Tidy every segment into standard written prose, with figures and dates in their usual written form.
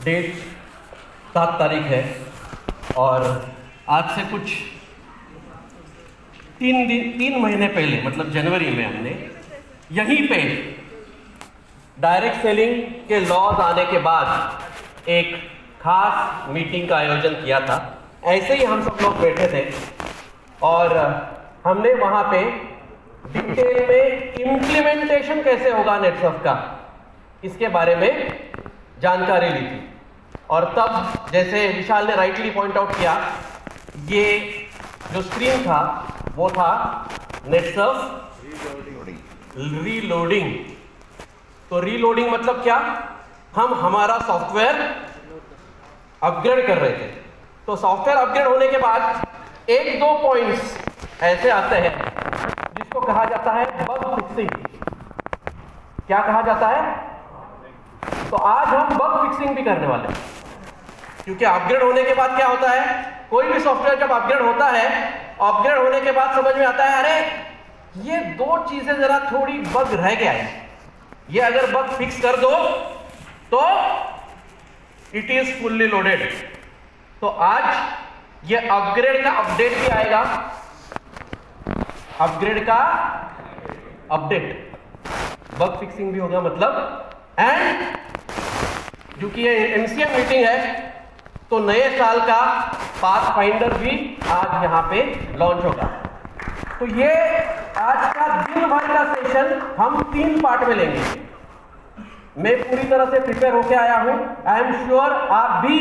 Date 7 तारीख है और आज से कुछ 3 महीने पहले मतलब जनवरी में हमने यहीं पे डायरेक्ट सेलिंग के लॉज आने के बाद एक खास मीटिंग का आयोजन किया था। ऐसे ही हम सब लोग बैठे थे और हमने वहाँ पे डिटेल में इम्प्लीमेंटेशन कैसे होगा नेटसर्फ का इसके बारे में जानकारी ली थी। और तब जैसे विशाल ने राइटली पॉइंट आउट किया, ये जो स्क्रीन था वो था नेटसर्फ रीलोडिंग। तो रीलोडिंग मतलब क्या, हम हमारा सॉफ्टवेयर अपग्रेड कर रहे थे। तो सॉफ्टवेयर अपग्रेड होने के बाद 1-2 पॉइंट्स ऐसे आते हैं जिसको कहा जाता है बग फिक्सिंग। क्या कहा जाता है? तो आज हम बग फिक्सिंग भी करने वाले हैं, क्योंकि अपग्रेड होने के बाद क्या होता है, कोई भी सॉफ्टवेयर जब अपग्रेड होता है, अपग्रेड होने के बाद समझ में आता है अरे ये 2 चीजें जरा थोड़ी बग रह गया है, ये अगर बग फिक्स कर दो तो इट इज फुल्ली लोडेड। तो आज ये अपग्रेड का अपडेट भी आएगा, अपग्रेड का अपडेट, बग फिक्सिंग भी होगा मतलब। एंड क्योंकि ये एमसीएम मीटिंग है तो नए साल का पाथफाइंडर भी आज यहां पे लॉन्च होगा। तो ये आज का दिन भर का सेशन हम 3 पार्ट में लेंगे। मैं पूरी तरह से प्रिपेयर होके आया हूं, आई एम श्योर आप भी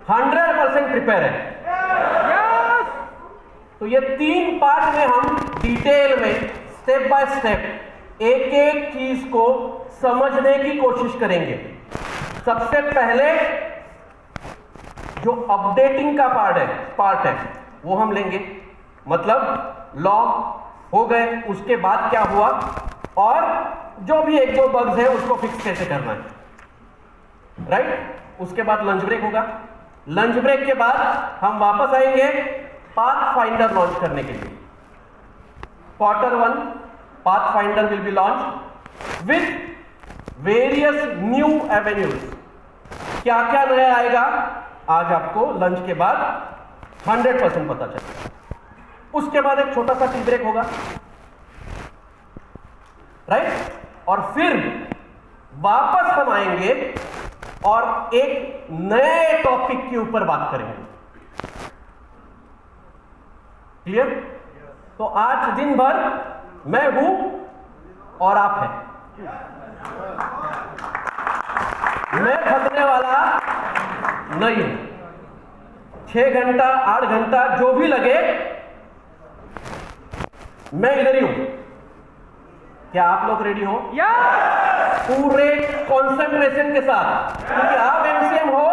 100% प्रिपेयर है। तो ये 3 पार्ट में हम डिटेल में स्टेप बाय स्टेप एक एक चीज को समझने की कोशिश करेंगे। सबसे पहले जो अपडेटिंग का पार्ट है वो हम लेंगे, मतलब लॉग हो गए, उसके बाद क्या हुआ और जो भी 1-2 बग्स है उसको फिक्स कैसे करना है, राइट। उसके बाद लंच ब्रेक होगा, लंच ब्रेक के बाद हम वापस आएंगे पाथफाइंडर लॉन्च करने के लिए। Q1 pathfinder will be launch with various new avenues. क्या क्या नया आएगा आज आपको लंच के बाद 100% पता चलेगा। उसके बाद एक छोटा सा टी ब्रेक होगा, राइट। और फिर वापस हम आएंगे और एक नए टॉपिक के ऊपर बात करेंगे। क्लियर? तो आज दिन भर मैं हूं और आप हैं। मैं थकने वाला नहीं हूं। 6 घंटा 8 घंटा जो भी लगे मैं इधर ही हूं। क्या आप लोग रेडी हो? पूरे कॉन्सेंट्रेशन के साथ, क्योंकि आप एमसीएम हो,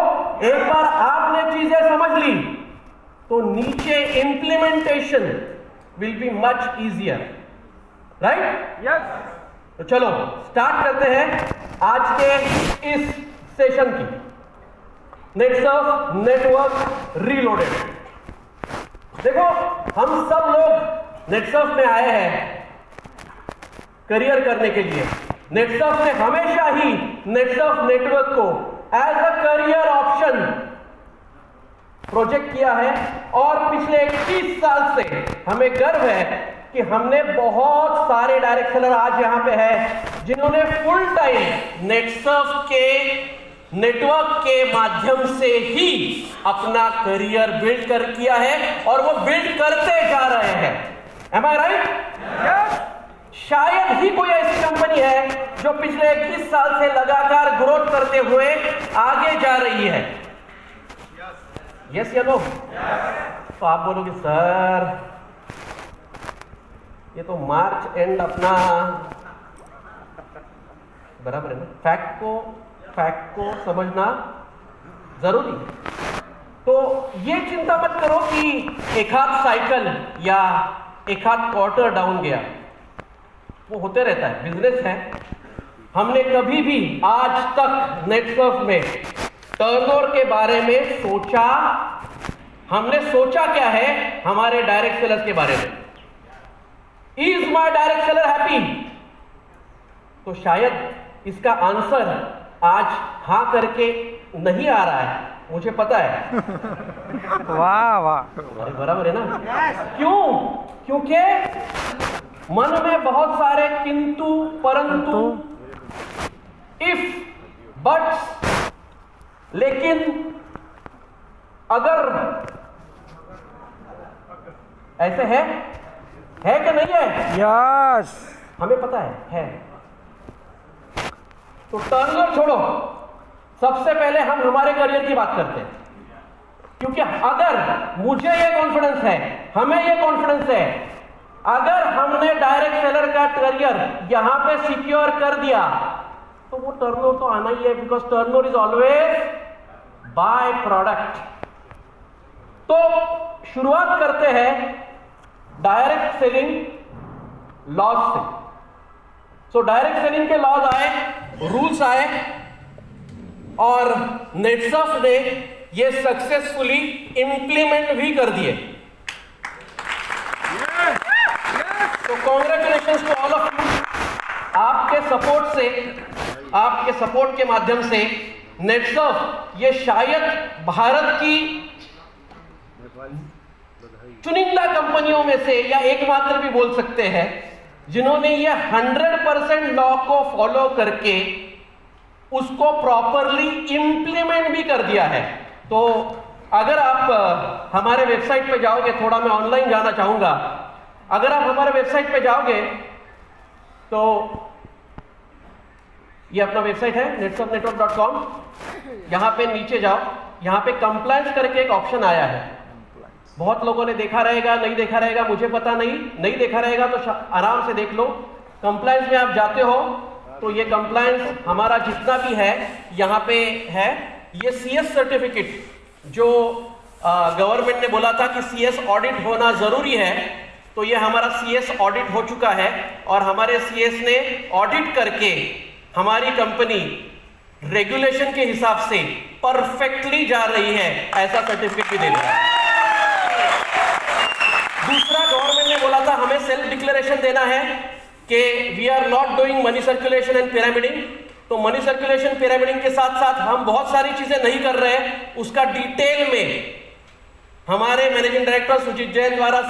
एक बार आपने चीजें समझ ली तो नीचे implementation will be much easier, right? Yes. तो चलो स्टार्ट करते हैं आज के इस सेशन की, नेटसर्फ नेटवर्क रीलोडेड। देखो हम सब लोग नेटसर्फ में आए हैं करियर करने के लिए। नेटसर्फ ने हमेशा ही नेटसर्फ नेटवर्क को as a career option project किया है और पिछले 21 साल से हमें गर्व है कि हमने बहुत सारे डायरेक्ट सेलर आज यहां पे हैं जिन्होंने फुल टाइम नेटसर्फ के नेटवर्क के माध्यम से ही अपना करियर बिल्ड कर किया है और वो बिल्ड करते जा रहे हैं। एम आई राइट? यस। शायद ही कोई ऐसी कंपनी है जो पिछले 21 साल से लगातार ग्रोथ करते हुए आगे जा रही है। यस या नो? तो आप बोलोगे सर ये तो मार्च एंड अपना बराबर है ना, फैक्ट को समझना जरूरी है। तो ये चिंता मत करो कि एक आध साइकिल या एक आध क्वार्टर डाउन गया, वो होते रहता है, बिजनेस है। हमने कभी भी आज तक नेटसर्फ में टर्नओवर के बारे में सोचा, हमने सोचा क्या है हमारे डायरेक्ट सेलर्स के बारे में, is my direct seller happy? तो शायद इसका आंसर आज हाँ करके नहीं आ रहा है, मुझे पता है। वाह वाह, अरे बराबर है ना? क्यों? क्योंकि मन में बहुत सारे किंतु, परंतु, इफ, बट्स, लेकिन, अगर, ऐसे है कि नहीं है? यस, हमें पता है। तो टर्नर छोड़ो, सबसे पहले हम हमारे करियर की बात करते हैं। क्योंकि अगर मुझे ये कॉन्फिडेंस है, हमें ये कॉन्फिडेंस है, अगर हमने डायरेक्ट सेलर का करियर यहां पे सिक्योर कर दिया तो वो टर्नओवर तो आना ही है, because turnover is always by product. तो शुरुआत करते हैं डायरेक्ट सेलिंग लॉज से। सो डायरेक्ट सेलिंग के लॉज आए, रूल्स आए, और नेटसर्फ ने ये सक्सेसफुली इंप्लीमेंट भी कर दिए। तो congratulations to all of you. आपके सपोर्ट से, आपके सपोर्ट के माध्यम से नेटसर्फ ये शायद भारत की चुनिंदा कंपनियों में से या एकमात्र भी बोल सकते हैं जिन्होंने ये 100% लॉ को फॉलो करके उसको प्रॉपरली इंप्लीमेंट भी कर दिया है। तो अगर आप हमारे वेबसाइट पे जाओगे, थोड़ा मैं ऑनलाइन जाना चाहूंगा, अगर आप हमारे वेबसाइट पे जाओगे तो ये अपना वेबसाइट है netsurfnetwork.com। यहां पे नीचे जाओ, यहां पे कंप्लायंस करके एक ऑप्शन आया है। बहुत लोगों ने देखा रहेगा, नहीं देखा रहेगा मुझे पता नहीं देखा रहेगा तो आराम से देख लो। कंप्लायंस में आप जाते हो तो ये कंप्लायंस हमारा जितना भी है यहाँ पे है। ये CS सर्टिफिकेट जो गवर्नमेंट ने बोला था कि CS ऑडिट होना जरूरी है, तो ये हमारा CS ऑडिट हो चुका है और हमारे CS ने ऑडिट करके हमारी कंपनी रेगुलेशन के हिसाब से परफेक्टली जा रही है, ऐसा सर्टिफिकेट भी दे दिया। दूसरा, गवर्नमेंट ने बोला था हमें सेल्फ डिक्लेरेशन देना है कि we are not doing money circulation and pyramiding. तो मनी सर्कुलेशन पिरामिडिंग के साथ साथ हम बहुत सारी चीजें नहीं कर रहे हैं, उसका डिटेल में हमारे मैनेजिंग डायरेक्टर सुजीत जैन द्वारा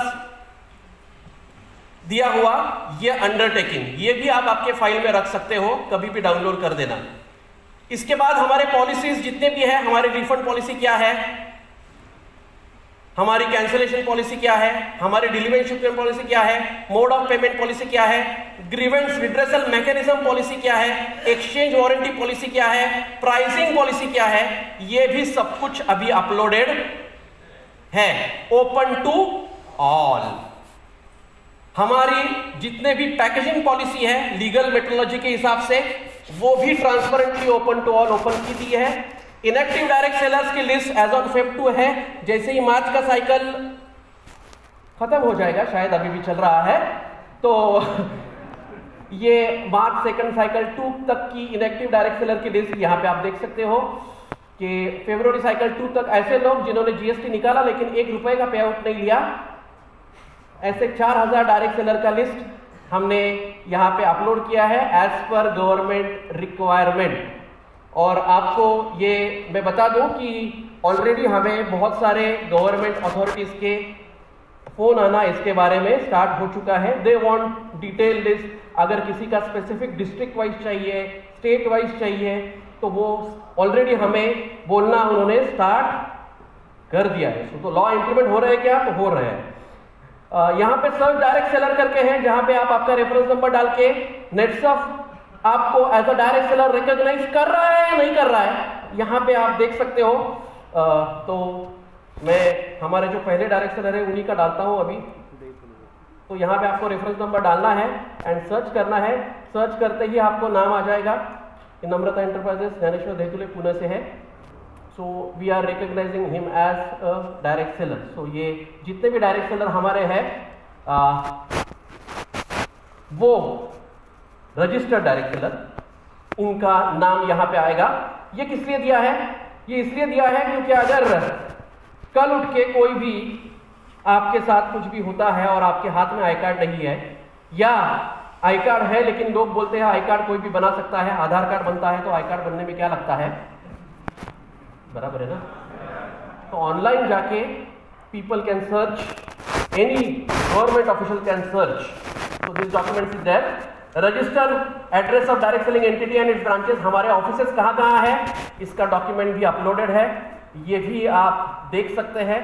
दिया हुआ ये अंडरटेकिंग, ये भी आप आपके फाइल में रख सकते हो, कभी भी डाउनलोड कर देना। इसके बाद हमारे पॉलिसीज जितने भी है, हमारी रिफंड पॉलिसी क्या है, हमारी कैंसिलेशन पॉलिसी क्या है, हमारी डिलीवरी शिपमेंट पॉलिसी क्या है, मोड ऑफ पेमेंट पॉलिसी क्या है, ग्रीवेंस रिड्रेसल मैकेनिज्म पॉलिसी क्या है, एक्सचेंज वारंटी पॉलिसी क्या है, प्राइसिंग पॉलिसी क्या है, ये भी सब कुछ अभी अपलोडेड है, ओपन टू ऑल। हमारी जितने भी पैकेजिंग पॉलिसी है लीगल मेट्रोलॉजी के हिसाब से, वो भी transparently open to all open की दी है। इनएक्टिव डायरेक्ट सेलर्स की लिस्ट एज ऑन Feb 2 है। जैसे ही मार्च का साइकिल खत्म हो जाएगा, शायद अभी भी चल रहा है, तो ये मार्च सेकंड साइकिल 2 तक की इनएक्टिव डायरेक्ट सेलर की लिस्ट यहाँ पे आप देख सकते हो कि फरवरी साइकिल 2 तक ऐसे लोग जिन्होंने GST निकाला लेकिन 1 रुपए का पे आउट नहीं लिया, ऐसे 4000 डायरेक्ट सेलर का लिस्ट हमने यहाँ पे अपलोड किया है एज पर गवर्नमेंट रिक्वायरमेंट। और आपको ये मैं बता दूं कि ऑलरेडी हमें बहुत सारे गवर्नमेंट अथॉरिटीज के फोन आना इसके बारे में स्टार्ट हो चुका है। They want detail list. अगर किसी का स्पेसिफिक डिस्ट्रिक्ट वाइज चाहिए, स्टेट वाइज चाहिए, तो वो ऑलरेडी हमें बोलना उन्होंने स्टार्ट कर दिया है। तो लॉ इंप्लीमेंट हो रहे हैं क्या? तो हो रहे हैं। यहाँ पे सर्च डायरेक्ट सेलर करके हैं, जहां पे आप आपका रेफरेंस नंबर डाल के नेटसर्फ आपको as a direct seller recognise कर रहा है या नहीं कर रहा है, यहाँ पे आप देख सकते हो। तो मैं हमारे जो पहले डायरेक्ट सेलर है उन्हीं का डालता हूँ अभी। तो यहाँ पे आपको रेफरेंस नंबर डालना है एंड सर्च करना है। सर्च करते ही आपको नाम आ जाएगा, नम्रता एंटरप्राइजेस ज्ञानेश्वर देतुले पुणे से है। So we are recognising him as a direct seller. So ये जितने भी डायरेक्ट सेलर हमारे हैं वो रजिस्टर्ड डायरेक्ट सेलर, इनका नाम यहाँ पे आएगा। ये किस लिए दिया है? ये इसलिए दिया है क्योंकि अगर कल उठ के कोई भी आपके साथ कुछ भी होता है और आपके हाथ में आई कार्ड नहीं है, या आई कार्ड है, लेकिन लोग बोलते हैं आई कार्ड कोई भी बना सकता है, आधार कार्ड बनता है तो आई कार्ड बनने में क्या लगता है, बराबर है ना। तो ऑनलाइन जाके people can search, any government official can search, so this document is there. Register address of direct selling entity and it's branches, हमारे ऑफिसेस कहाँ है, इसका डॉक्यूमेंट भी अपलोडेड है, ये भी आप देख सकते हैं।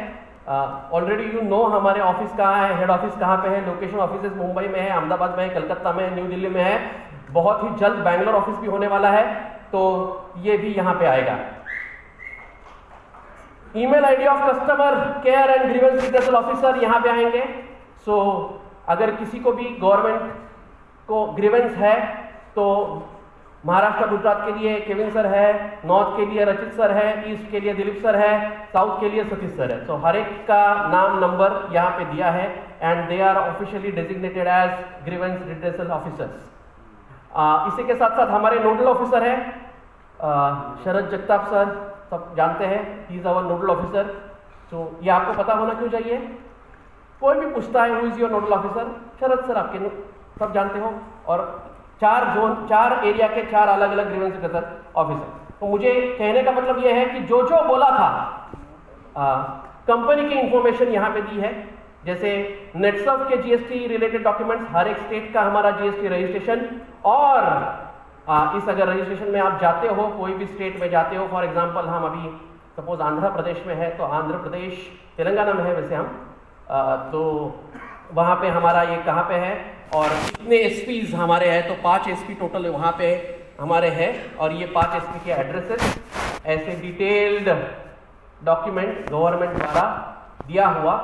ऑलरेडी यू नो हमारे ऑफिस कहाँ है, हेड ऑफिस कहाँ पे है, लोकेशन ऑफिसेस मुंबई में है, अहमदाबाद में है, कलकत्ता में है, न्यू दिल्ली में है, बहुत ही जल्द बैंगलोर ऑफिस भी होने वाला है, तो ये भी यहाँ पे आएगा। Email ID of customer care and grievance redressal officer यहाँ पे आएंगे। सो अगर किसी को भी गवर्नमेंट को ग्रीवेंस है तो महाराष्ट्र गुजरात के लिए केविन सर है, नॉर्थ के लिए रचित सर है, ईस्ट के लिए दिलीप सर है, साउथ के लिए सतीश सर है। तो हर एक का नाम नंबर यहाँ पे दिया है and they are officially designated as grievance redressal officers. इसी के साथ साथ हमारे नोडल ऑफिसर है शरद जगताप सर, सब जानते हैं, he is our nodal officer. तो ये आपको पता होना क्यों चाहिए, कोई भी पूछता है who is your nodal officer, Sharad sir आपके सब जानते हो। और 4 जोन, 4 एरिया के 4 अलग अलग ग्रीवेंस रिड्रेसल ऑफिसर। तो मुझे कहने का मतलब ये है कि जो जो बोला था कंपनी की इंफॉर्मेशन यहाँ पे दी है, जैसे नेटसर्फ के जीएसटी रिलेटेड डॉक्यूमेंट्स, हर एक स्टेट का हमारा जीएसटी रजिस्ट्रेशन, और इस अगर रजिस्ट्रेशन में आप जाते हो, कोई भी स्टेट में जाते हो, फॉर एग्जांपल हम अभी सपोज आंध्र प्रदेश में है, तो आंध्र प्रदेश तेलंगाना में है वैसे हम, तो वहाँ पे हमारा ये कहाँ पे है और कितने एसपीज हमारे हैं, तो 5 एसपी टोटल वहाँ पे हमारे हैं, और ये 5 एसपी के एड्रेसेस, ऐसे डिटेल्ड डॉक्यूमेंट गवर्नमेंट द्वारा दिया हुआ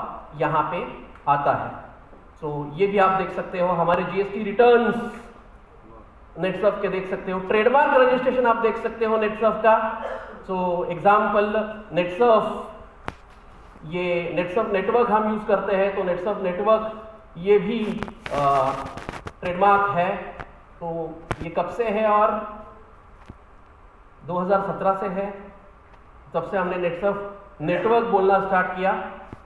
यहाँ पे आता है। सो ये भी आप देख सकते हो, हमारे जीएसटी रिटर्न्स नेटसर्फ के देख सकते हो, ट्रेडमार्क रजिस्ट्रेशन आप देख सकते हो नेटसर्फ का। सो एग्जाम्पल नेटसर्फ, ये नेटसर्फ नेटवर्क हम यूज करते हैं, तो नेटसर्फ नेटवर्क ये भी ट्रेडमार्क है। तो ये कब से है, और 2017 से है, तब से हमने नेटसर्फ नेटवर्क बोलना स्टार्ट किया।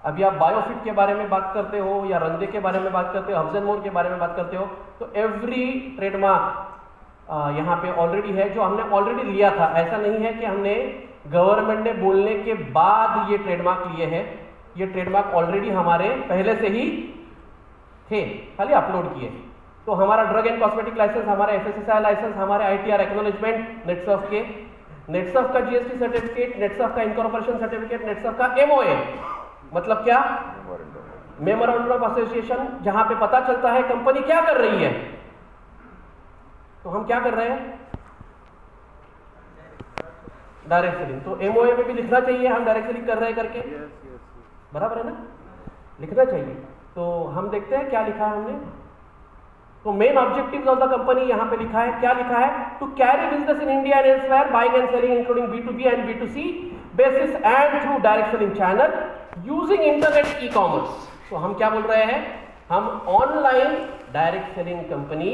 अभी आप बायोफिट के बारे में बात करते हो या रंदे के बारे में बात करते हो, हब्स एंड मोर के बारे में बात करते हो, तो एवरी ट्रेडमार्क यहाँ पे ऑलरेडी है, जो हमने ऑलरेडी लिया था। ऐसा नहीं है कि हमने गवर्नमेंट ने बोलने के बाद ये ट्रेडमार्क लिए हैं, ये ट्रेडमार्क ऑलरेडी हमारे पहले से ही थे, खाली अपलोड किए। तो हमारा ड्रग एंड कॉस्मेटिक लाइसेंस, हमारा एफएसएसआई लाइसेंस, हमारे आईटीआर एक्नॉलेजमेंट नेटसर्फ के, नेटसर्फ का जीएसटी सर्टिफिकेट, नेटसर्फ का इनकॉर्पोरेशन सर्टिफिकेट, नेटसर्फ का एमओए, मतलब क्या, मेमोरेंडम ऑफ एसोसिएशन, जहां पे पता चलता है कंपनी क्या कर रही है। तो हम क्या कर रहे हैं, डायरेक्ट सेलिंग। तो एमओए में भी लिखना चाहिए हम डायरेक्ट सेलिंग कर रहे हैं करके, बराबर है ना, लिखना चाहिए। तो हम देखते हैं क्या लिखा है हमने। तो main objectives of the company यहाँ पे लिखा है, क्या लिखा है, to carry business in India and elsewhere, buying and selling including B2B and B2C basis and through direct selling channel using internet e commerce. तो हम क्या बोल रहे हैं, हम ऑनलाइन डायरेक्ट सेलिंग कंपनी,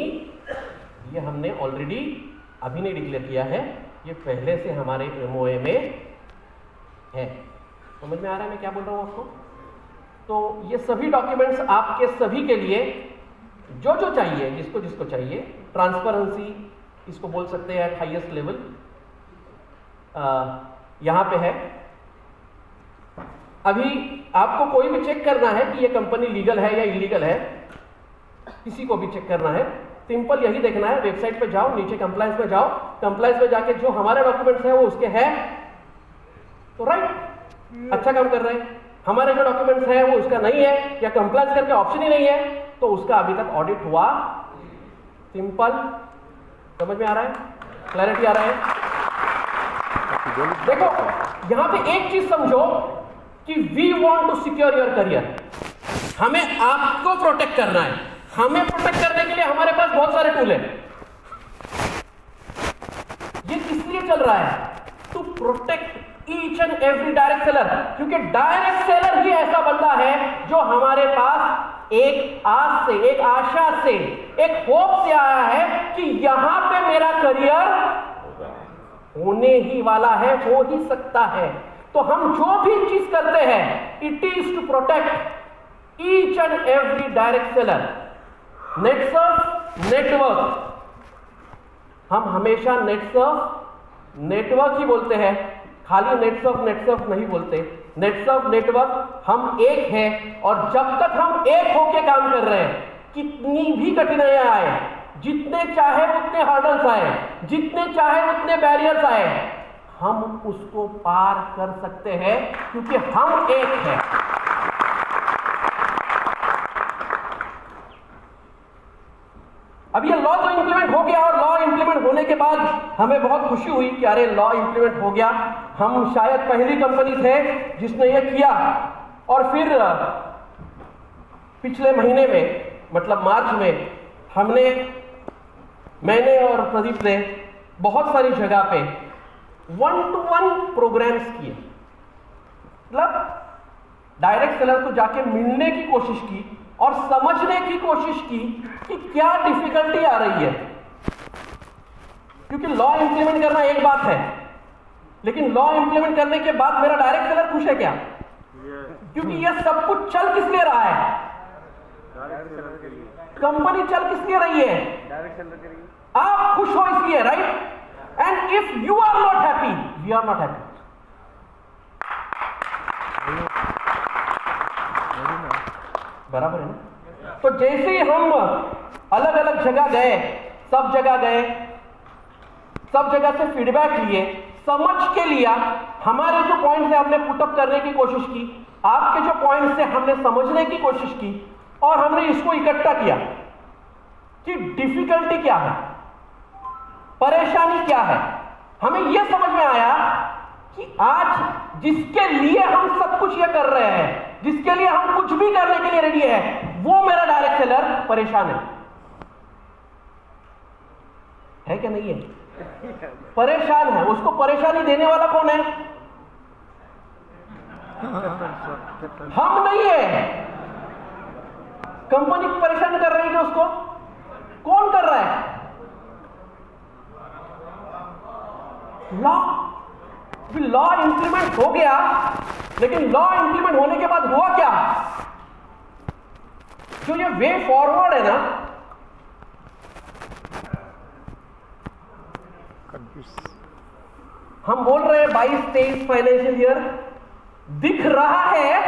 ये हमने ऑलरेडी अभी नहीं डिक्लेयर किया है, ये पहले से हमारे एमओए में है। समझ में आ रहा है मैं क्या बोल रहा हूँ आपको। तो ये सभी डॉक्यूमेंट्स आपके सभी के लिए जो जो चाहिए, जिसको जिसको चाहिए, ट्रांसपेरेंसी इसको बोल सकते हैं एट हाईएस्ट लेवल, यहां पे है। अभी आपको कोई भी चेक करना है कि ये कंपनी लीगल है या इलीगल है, किसी को भी चेक करना है, सिंपल यही देखना है, वेबसाइट पे जाओ, नीचे कंप्लायंस में जाओ, कंप्लायंस में जाके जो हमारे डॉक्यूमेंट्स हैं वो उसके हैं तो राइट, अच्छा काम कर रहे हैं। हमारे जो डॉक्यूमेंट्स हैं वो उसका नहीं है या कंप्लायंस करके ऑप्शन ही नहीं है, तो उसका अभी तक ऑडिट हुआ, सिंपल। समझ में आ रहा है, क्लैरिटी आ रहा है। देखो यहां पे एक चीज समझो कि we want to secure your career, हमें आपको प्रोटेक्ट करना है। हमें प्रोटेक्ट करने के लिए हमारे पास बहुत सारे टूल हैं। ये किस लिए चल रहा है, to protect each and every direct seller, क्योंकि डायरेक्ट सेलर ही ऐसा बंदा है जो हमारे पास एक आस से, एक आशा से, एक होप से आया है कि यहां पे मेरा करियर होने ही वाला है, हो ही सकता है। तो हम जो भी चीज करते हैं, it is to protect each and every direct seller. Netsurf network, हम हमेशा नेटवर्क ही बोलते हैं, खाली नेटवर्क नहीं बोलते। नेटवर्क हम एक हैं, और जब तक हम एक होके काम कर रहे हैं, कितनी भी कठिनाइयां आए, जितने चाहे उतने हर्डल्स आए, जितने चाहे उतने बैरियर्स आए, हम उसको पार कर सकते हैं, क्योंकि हम एक हैं। अब ये लॉ तो इंप्लीमेंट हो गया, और लॉ इंप्लीमेंट होने के बाद हमें बहुत खुशी हुई कि अरे लॉ इंप्लीमेंट हो गया, हम शायद पहली कंपनी थे जिसने ये किया। और फिर पिछले महीने में, मतलब मार्च में, मैंने और प्रदीप ने बहुत सारी जगह पे 1-to-1 प्रोग्राम्स किए, मतलब डायरेक्ट सेलर को जाके मिलने की कोशिश की और समझने की कोशिश की कि क्या डिफिकल्टी आ रही है। क्योंकि लॉ इंप्लीमेंट करना एक बात है, लेकिन लॉ इंप्लीमेंट करने के बाद मेरा डायरेक्ट सेलर खुश है क्या? क्योंकि यह सब कुछ चल किस लिए रहा है? कंपनी चल किस लिए रही है? आप खुश हो इसलिए, right? And if you are not happy, we are not happy. बराबर है ना? तो जैसे ही हम अलग अलग जगह गए, सब जगह से फीडबैक लिए, समझ के लिया, हमारे जो पॉइंट्स है हमने पुटअप करने की कोशिश की, आपके जो पॉइंट्स है हमने समझने की कोशिश की, और हमने इसको इकट्ठा किया कि डिफिकल्टी क्या है, परेशानी क्या है। हमें यह समझ में आया कि आज जिसके लिए हम सब कुछ ये कर रहे हैं, जिसके लिए हम कुछ भी करने के लिए रेडी है, वो मेरा डायरेक्ट सेलर परेशान है क्या नहीं है? परेशान है। उसको परेशानी देने वाला कौन है? हम नहीं है। कंपनी परेशान कर रही है उसको, कौन कर रहा है? लॉ इंप्लीमेंट हो गया, लेकिन लॉ इंप्लीमेंट होने के बाद हुआ क्या? जो ये वे फॉरवर्ड है ना, हम बोल रहे हैं 22-23 फाइनेंशियल ईयर दिख रहा है,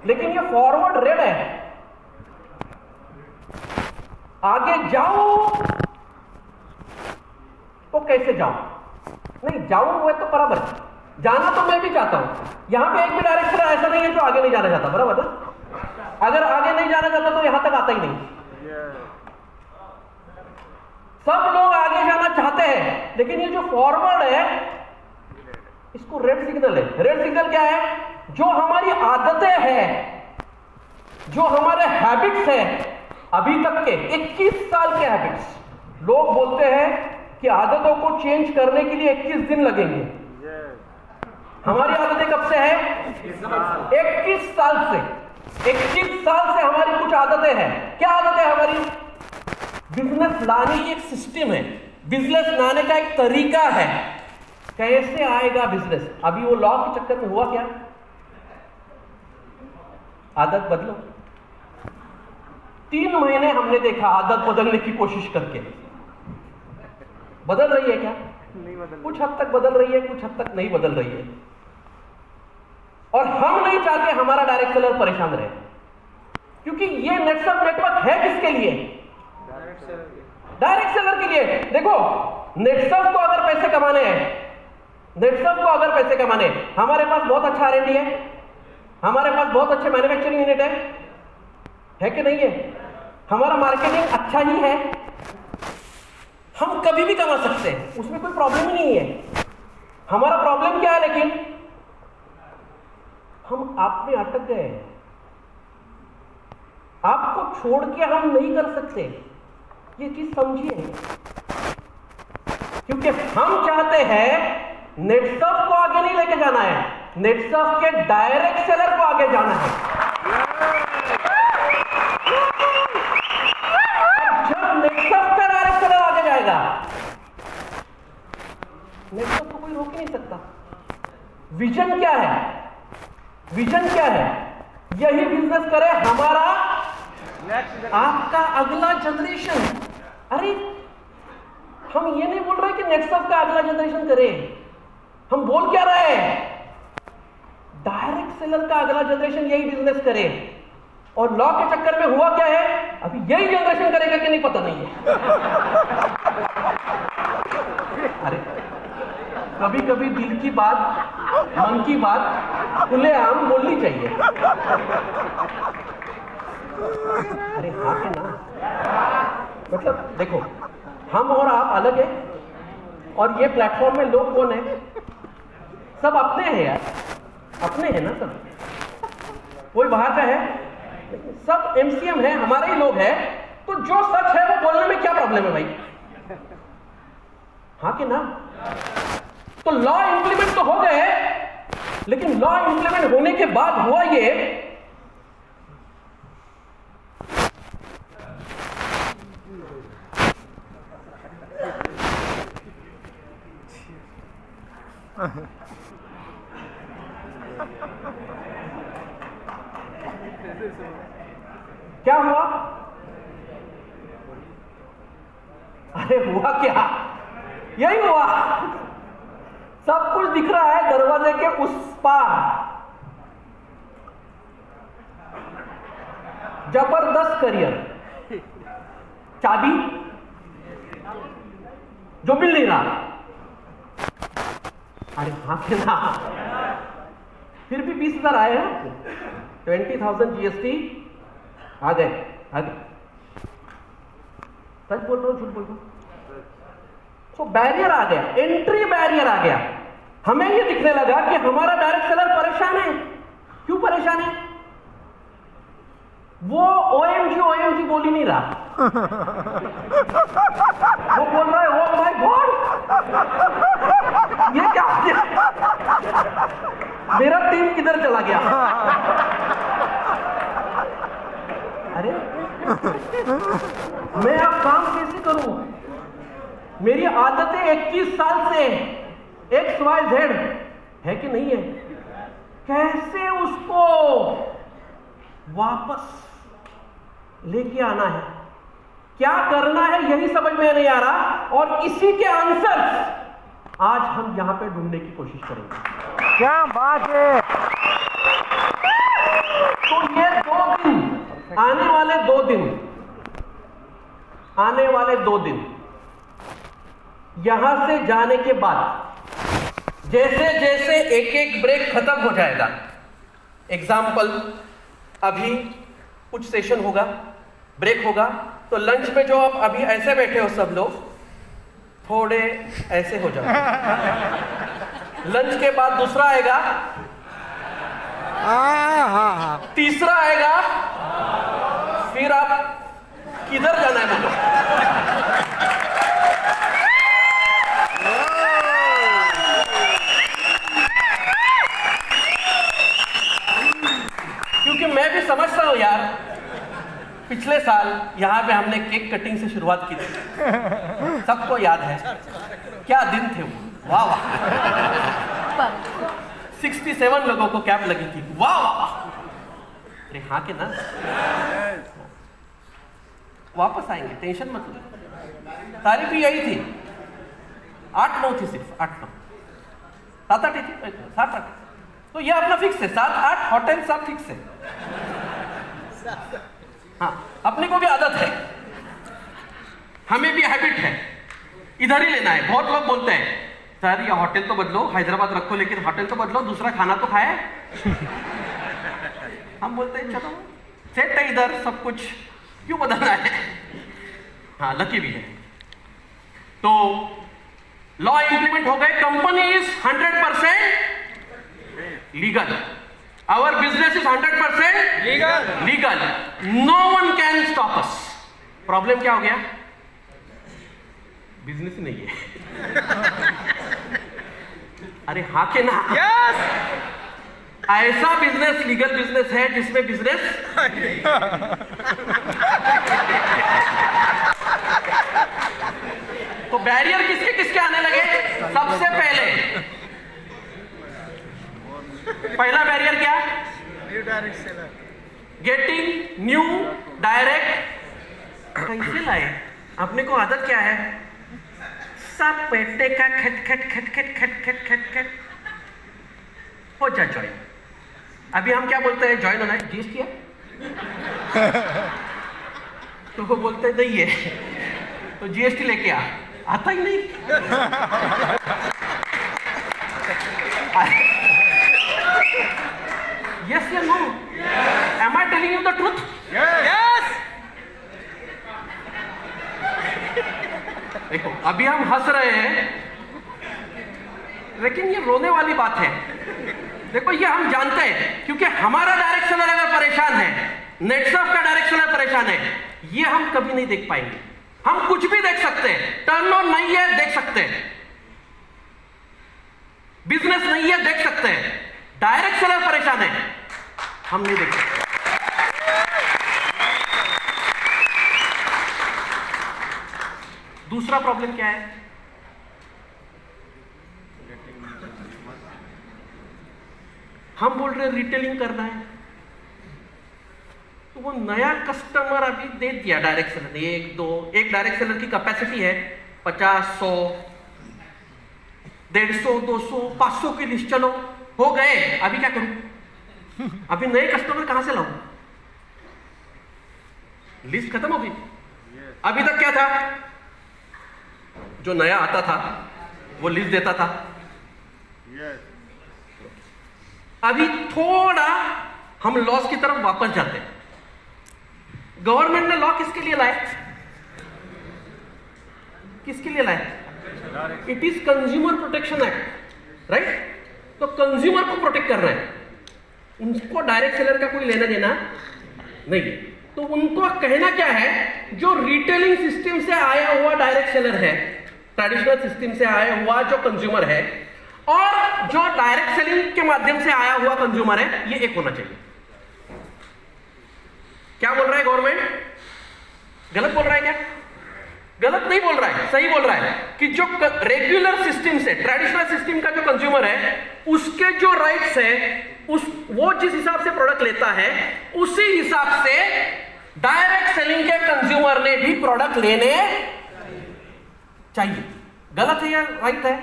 लेकिन ये फॉरवर्ड रेड है। आगे जाऊं तो कैसे जाऊं? नहीं, जाऊं हुए तो बराबर, जाना तो मैं भी चाहता हूं। यहां पे एक भी डायरेक्टर ऐसा नहीं है जो आगे नहीं जाना चाहता, बराबर ना? अगर आगे नहीं जाना चाहता तो यहां तक आता ही नहीं। सब लोग आगे जाना चाहते हैं, लेकिन ये जो फॉरवर्ड है, इसको रेड सिग्नल है। रेड सिग्नल क्या है? जो हमारी आदतें हैं, जो हमारे हैबिट्स हैं, अभी तक के 21 साल के हैबिट्स, लोग बोलते हैं कि आदतों को चेंज करने के लिए 21 दिन लगेंगे। हमारी आदतें कब से हैं? 21 साल से। 21 साल से हमारी कुछ आदतें हैं। क्या आदतें हैं हमारी? बिजनेस लाने की एक सिस्टम है, बिजनेस लाने का एक तरीका है। कैसे आएगा बिजनेस? अभी वो लॉ के चक्कर में हुआ क्या? आदत बदलो। 3 महीने हमने देखा आदत बदलने की कोशिश करके। बदल रही है क्या? नहीं बदल। कुछ हद तक बदल रही है, कुछ हद तक नहीं बदल रही है। और हम नहीं चाहते हमारा डायरेक्ट सेलर परेशान रहे, क्योंकि ये नेटवर्क है किसके लिए? डायरेक्ट सेलर के लिए। देखो, नेटवर्क को अगर पैसे कमाने हैं, हमारे पास बहुत अच्छा R&D है, हमारे पास बहुत अच्छे मैन्युफैक्चरिंग यूनिट है कि नहीं है? हमारा मार्केटिंग अच्छा ही है, हम कभी भी कमा सकते हैं, उसमें कोई प्रॉब्लम ही नहीं है। हमारा प्रॉब्लम क्या है? लेकिन हम आप में अटक गए हैं। आपको छोड़ के हम नहीं कर सकते, ये चीज समझिए। क्योंकि हम चाहते हैं नेटवर्क को आगे नहीं लेके जाना है, नेटवर्क के डायरेक्ट सेलर को आगे जाना है। जब नेटवर्क का डायरेक्ट सेलर आगे जाएगा, नेटवर्क को कोई रोक नहीं सकता। विजन क्या है? विजन क्या है? यही बिजनेस करे हमारा आपका अगला जनरेशन, अरे हम ये नहीं बोल रहे कि नेक्सॉफ्ट का अगला जनरेशन करे, हम बोल क्या रहे हैं, डायरेक्ट सेलर का अगला जनरेशन यही बिजनेस करे। और लॉ के चक्कर में हुआ क्या है, अभी यही जनरेशन करेगा कि नहीं पता नहीं है। अरे कभी कभी दिल की बात, मन की बात खुलेआम बोलनी चाहिए। अरे हाँ के ना, मतलब देखो, हम और आप अलग है, और ये प्लेटफॉर्म में लोग कौन है, सब अपने हैं यार, अपने हैं ना सब, कोई बाहर का है, सब एमसीएम है, हमारे ही लोग हैं, तो जो सच है वो बोलने में क्या प्रॉब्लम है भाई, हाँ कि ना। तो लॉ इंप्लीमेंट तो हो गए, लेकिन लॉ इंप्लीमेंट होने के बाद हुआ ये, क्या हुआ, अरे हुआ क्या, यही हुआ, सब कुछ दिख रहा है दरवाजे के उस पार, जबरदस्त करियर, चाबी जो मिल नहीं रहा, अरे हाँ के ना, फिर भी 20,000 आए हैं, 20,000 जीएसटी आ गए, सच बोल रहा हूं झूठ बोल रहा हूं। तो बैरियर आ गया, एंट्री बैरियर आ गया, हमें ये दिखने लगा कि हमारा डायरेक्ट सेलर परेशान है। क्यों परेशान है, वो ओएमजी बोल ही नहीं रहा, वो बोल रहा है ओ माय गॉड, ये क्या हो गया, मेरा टीम किधर चला गया। अरे मैं अब काम कैसे करूं, मेरी आदतें 21 साल से XYZ है कि नहीं है, कैसे उसको वापस लेके आना है, क्या करना है, यही समझ में नहीं आ रहा, और इसी के आंसर्स आज हम यहां पे ढूंढने की कोशिश करेंगे। क्या बात है। तो ये 2 दिन, आने वाले 2 दिन यहां से जाने के बाद जैसे जैसे एक एक ब्रेक खत्म हो जाएगा, एग्जाम्पल अभी कुछ सेशन होगा, ब्रेक होगा, तो लंच में जो आप अभी ऐसे बैठे हो सब लोग, थोड़े ऐसे हो जाओ। लंच के बाद दूसरा आएगा, तीसरा आएगा, फिर आप किधर जाना है बोलो। क्योंकि मैं भी समझता हूं यार, पिछले साल यहां पे हमने केक कटिंग से शुरुआत की थी, सबको याद है, क्या दिन थे वो, वाह वाह, 67 लोगों को कैप लगी थी, वाह वाह। अरे हाँ के ना, वापस आएंगे, टेंशन मत लो, तारीफ भी यही थी, 8-9 थी, सिर्फ 8-9, 7-8 थी, 7-8, तो ये अपना फिक्स है, 7-8 होटल सब फिक्स है। हाँ, अपने को भी आदत है, हमें भी हैबिट है, इधर ही लेना है। बहुत लोग बोलते हैं सर ये होटल तो बदलो, हैदराबाद रखो, लेकिन होटल तो बदलो, दूसरा खाना तो खाए। हम बोलते हैं चलो सेट है इधर, सब कुछ क्यों बदलना है। हाँ, लकी भी है। तो लॉ इंप्लीमेंट हो गए, company is 100% legal, our business is 100% legal, no one can stop us. Problem क्या हो गया, बिजनेस ही नहीं है। अरे हाँ के ना, यस, ऐसा बिजनेस लीगल बिजनेस है जिसमें बिजनेस तो बैरियर किसके किसके आने लगे। सबसे पहला बैरियर क्या, new direct seller, getting new direct कैसे लाए? अपने को आदत क्या है, सब पेटे का खट खट खट खट खट खट खट खट हो जा ज्वाइन। अभी हम क्या बोलते हैं, ज्वाइन होना है, जीएसटी है तो वो बोलते हैं नहीं है तो जीएसटी लेके आता ही नहीं। यस या no? Am I telling you the truth? Yes. देखो अभी हम हंस रहे हैं, लेकिन ये रोने वाली बात है। देखो ये हम जानते हैं, क्योंकि हमारा डायरेक्ट सेलर अगर परेशान है, नेटसर्फ का डायरेक्ट सेलर परेशान है, ये हम कभी नहीं देख पाएंगे। हम कुछ भी देख सकते हैं, टर्नओवर नहीं है देख सकते हैं, बिजनेस नहीं है देख सकते हैं, डायरेक्ट सेलर परेशान है, हम नहीं देख सकते। दूसरा प्रॉब्लम क्या है, हम बोल रहे हैं रिटेलिंग करना है, तो वो नया कस्टमर अभी दे दिया डायरेक्ट सेलर ने, एक डायरेक्ट सेलर की कैपेसिटी है 50, 100, 150, 200, 500 की लिस्ट, चलो हो गए, अभी क्या करूं? अभी नए कस्टमर कहां से लाऊं? लिस्ट खत्म हो गई। अभी तक क्या था, जो नया आता था वो लिस्ट देता था। अभी थोड़ा हम लॉस की तरफ वापस जाते हैं। गवर्नमेंट ने लॉ किसके लिए लाया? किसके लिए लाया? It is consumer protection act, right? तो कंज्यूमर को प्रोटेक्ट कर रहे हैं, उनको डायरेक्ट सेलर का कोई लेना देना नहीं है। तो उनको कहना क्या है, जो रिटेलिंग सिस्टम से आया हुआ डायरेक्ट सेलर है, ट्रेडिशनल सिस्टम से आया हुआ जो कंज्यूमर है, और जो डायरेक्ट सेलिंग के माध्यम से आया हुआ कंज्यूमर है, ये एक होना चाहिए। क्या बोल रहा है गवर्नमेंट? गलत बोल रहा है क्या? गलत नहीं बोल रहा है, सही बोल रहा है कि जो रेगुलर सिस्टम से, ट्रेडिशनल सिस्टम का जो कंज्यूमर है, उसके जो राइट्स है, वो जिस हिसाब से प्रोडक्ट लेता है, उसी हिसाब से डायरेक्ट सेलिंग के कंज्यूमर ने भी प्रोडक्ट लेने चाहिए। गलत है या राइट है?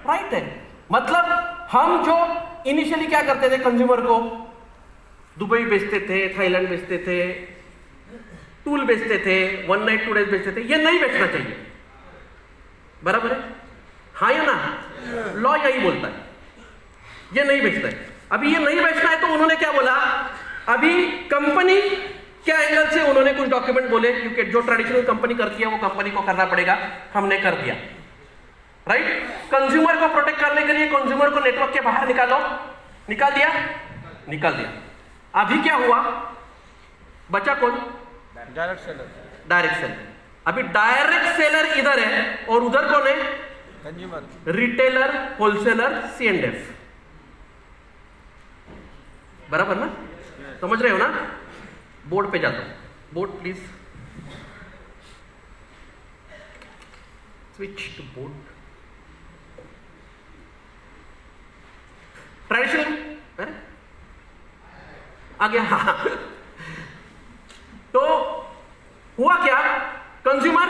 राइट है। मतलब हम जो इनिशियली क्या करते थे, कंज्यूमर को दुबई बेचते थे, थाईलैंड बेचते थे, टूल बेचते थे, 1 नाइट 2 डेज बेचते थे, ये नहीं बेचना चाहिए। बराबर है? हाँ या ना? लॉ यही बोलता है, ये नहीं बेचता है। अभी ये नहीं बेचना है, तो उन्होंने क्या बोला, अभी कंपनी क्या एंगल से उन्होंने कुछ डॉक्यूमेंट बोले, क्योंकि जो ट्रेडिशनल कंपनी करती है वो कंपनी को करना पड़ेगा, हमने कर दिया, राइट? कंज्यूमर को प्रोटेक्ट करने के लिए कंज्यूमर को नेटवर्क के बाहर निकालो, निकाल दिया, निकाल दिया। अभी क्या हुआ, बचा कौन? Direct seller. Direct seller. अभी डायरेक्ट सेलर इधर है और उधर कौन है? Consumer, retailer, wholesaler, C&F। बराबर ना? समझ रहे हो ना? बोर्ड पे जाता हूं, board please, switch to board. Traditional आ गया। हाँ। तो हुआ क्या, कंज्यूमर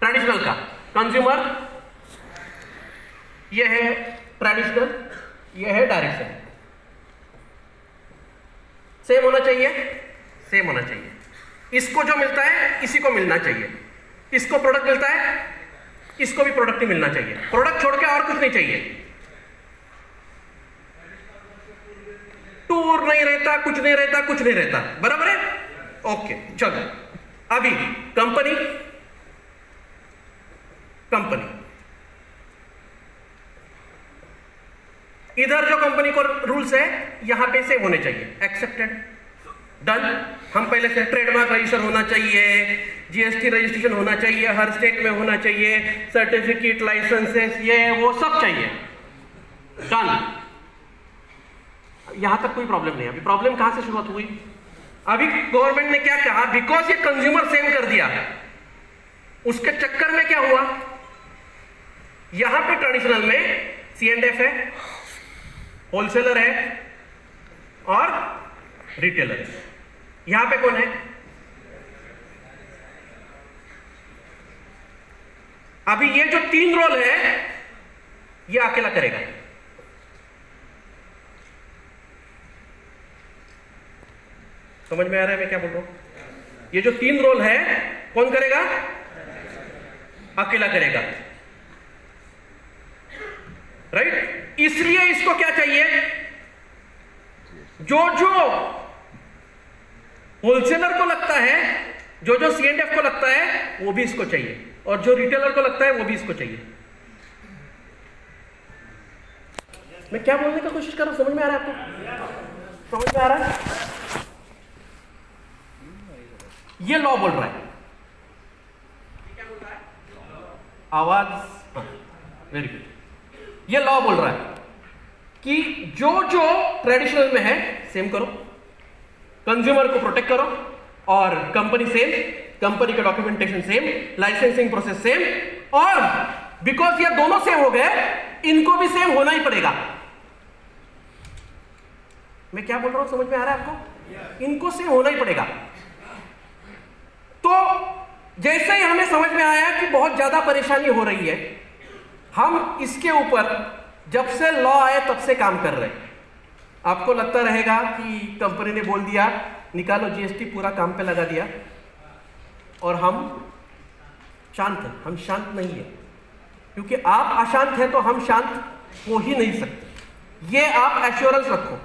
ट्रेडिशनल का कंज्यूमर, यह है ट्रेडिशनल, यह है डायरेक्ट सेलिंग। सेम होना चाहिए, सेम होना चाहिए। इसको जो मिलता है इसी को मिलना चाहिए, इसको प्रोडक्ट मिलता है, इसको भी प्रोडक्ट ही मिलना चाहिए। प्रोडक्ट छोड़ के और कुछ नहीं चाहिए। टूर नहीं रहता, कुछ नहीं रहता, कुछ नहीं रहता। बराबर है? ओके, चलो। अभी कंपनी, इधर जो कंपनी को रूल्स है यहां पे से होने चाहिए, एक्सेप्टेड, डन। हम पहले से ट्रेडमार्क रजिस्टर होना चाहिए, जीएसटी रजिस्ट्रेशन होना चाहिए, हर स्टेट में होना चाहिए, सर्टिफिकेट, लाइसेंसेस, ये वो सब चाहिए, डन। यहां तक कोई प्रॉब्लम नहीं। अभी प्रॉब्लम कहां से शुरुआत हुई? अभी गवर्नमेंट ने क्या कहा, बिकॉज ये कंज्यूमर सेम कर दिया, उसके चक्कर में क्या हुआ, यहां पे ट्रेडिशनल में C&F है, होलसेलर है और रिटेलर। यहां पे कौन है? अभी ये जो 3 रोल है ये अकेला करेगा। समझ में आ रहा है मैं क्या बोल रहा हूं? ये जो 3 रोल है कौन करेगा? अकेला करेगा, राइट? इसलिए इसको क्या चाहिए? जो होलसेलर को लगता है, जो C&F को लगता है वो भी इसको चाहिए, और जो रिटेलर को लगता है वो भी इसको चाहिए। मैं क्या बोलने का कोशिश कर रहा हूं? समझ में आ रहा है आपको? समझ में आ रहा है? ये लॉ बोल रहा है। क्या बोल रहा है? आवाज, वेरी गुड। ये लॉ बोल रहा है कि जो ट्रेडिशनल में है सेम करो, कंज्यूमर को प्रोटेक्ट करो, और कंपनी सेम, कंपनी का documentation same, licensing process same, और बिकॉज ये दोनों सेम हो गए इनको भी सेम होना ही पड़ेगा। मैं क्या बोल रहा हूं? समझ में आ रहा है आपको? इनको सेम होना ही पड़ेगा। तो जैसे ही हमें समझ में आया कि बहुत ज्यादा परेशानी हो रही है, हम इसके ऊपर जब से लॉ आए तब से काम कर रहे हैं। आपको लगता रहेगा कि कंपनी ने बोल दिया निकालो जीएसटी, पूरा काम पे लगा दिया, और हम शांत हैं। हम शांत नहीं है, क्योंकि आप अशांत हैं तो हम शांत हो ही नहीं सकते। ये आप एश्योरेंस रखो।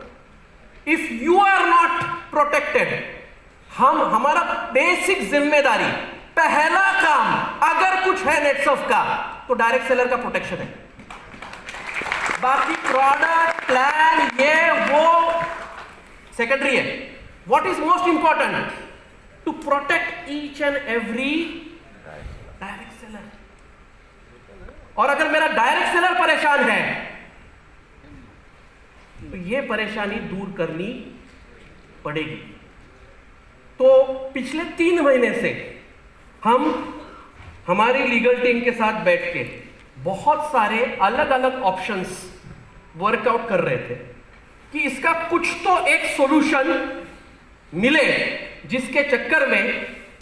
If you are not protected, हमारा बेसिक जिम्मेदारी, पहला काम अगर कुछ है नेटसर्फ का तो डायरेक्ट सेलर का प्रोटेक्शन है। बाकी प्रोडक्ट प्लान ये वो सेकेंडरी है। What is most important? To protect each and every direct seller. और अगर मेरा डायरेक्ट सेलर परेशान है तो ये परेशानी दूर करनी पड़ेगी। तो पिछले 3 महीने से हम हमारी लीगल टीम के साथ बैठ के बहुत सारे अलग अलग ऑप्शंस वर्कआउट कर रहे थे कि इसका कुछ तो एक सॉल्यूशन मिले, जिसके चक्कर में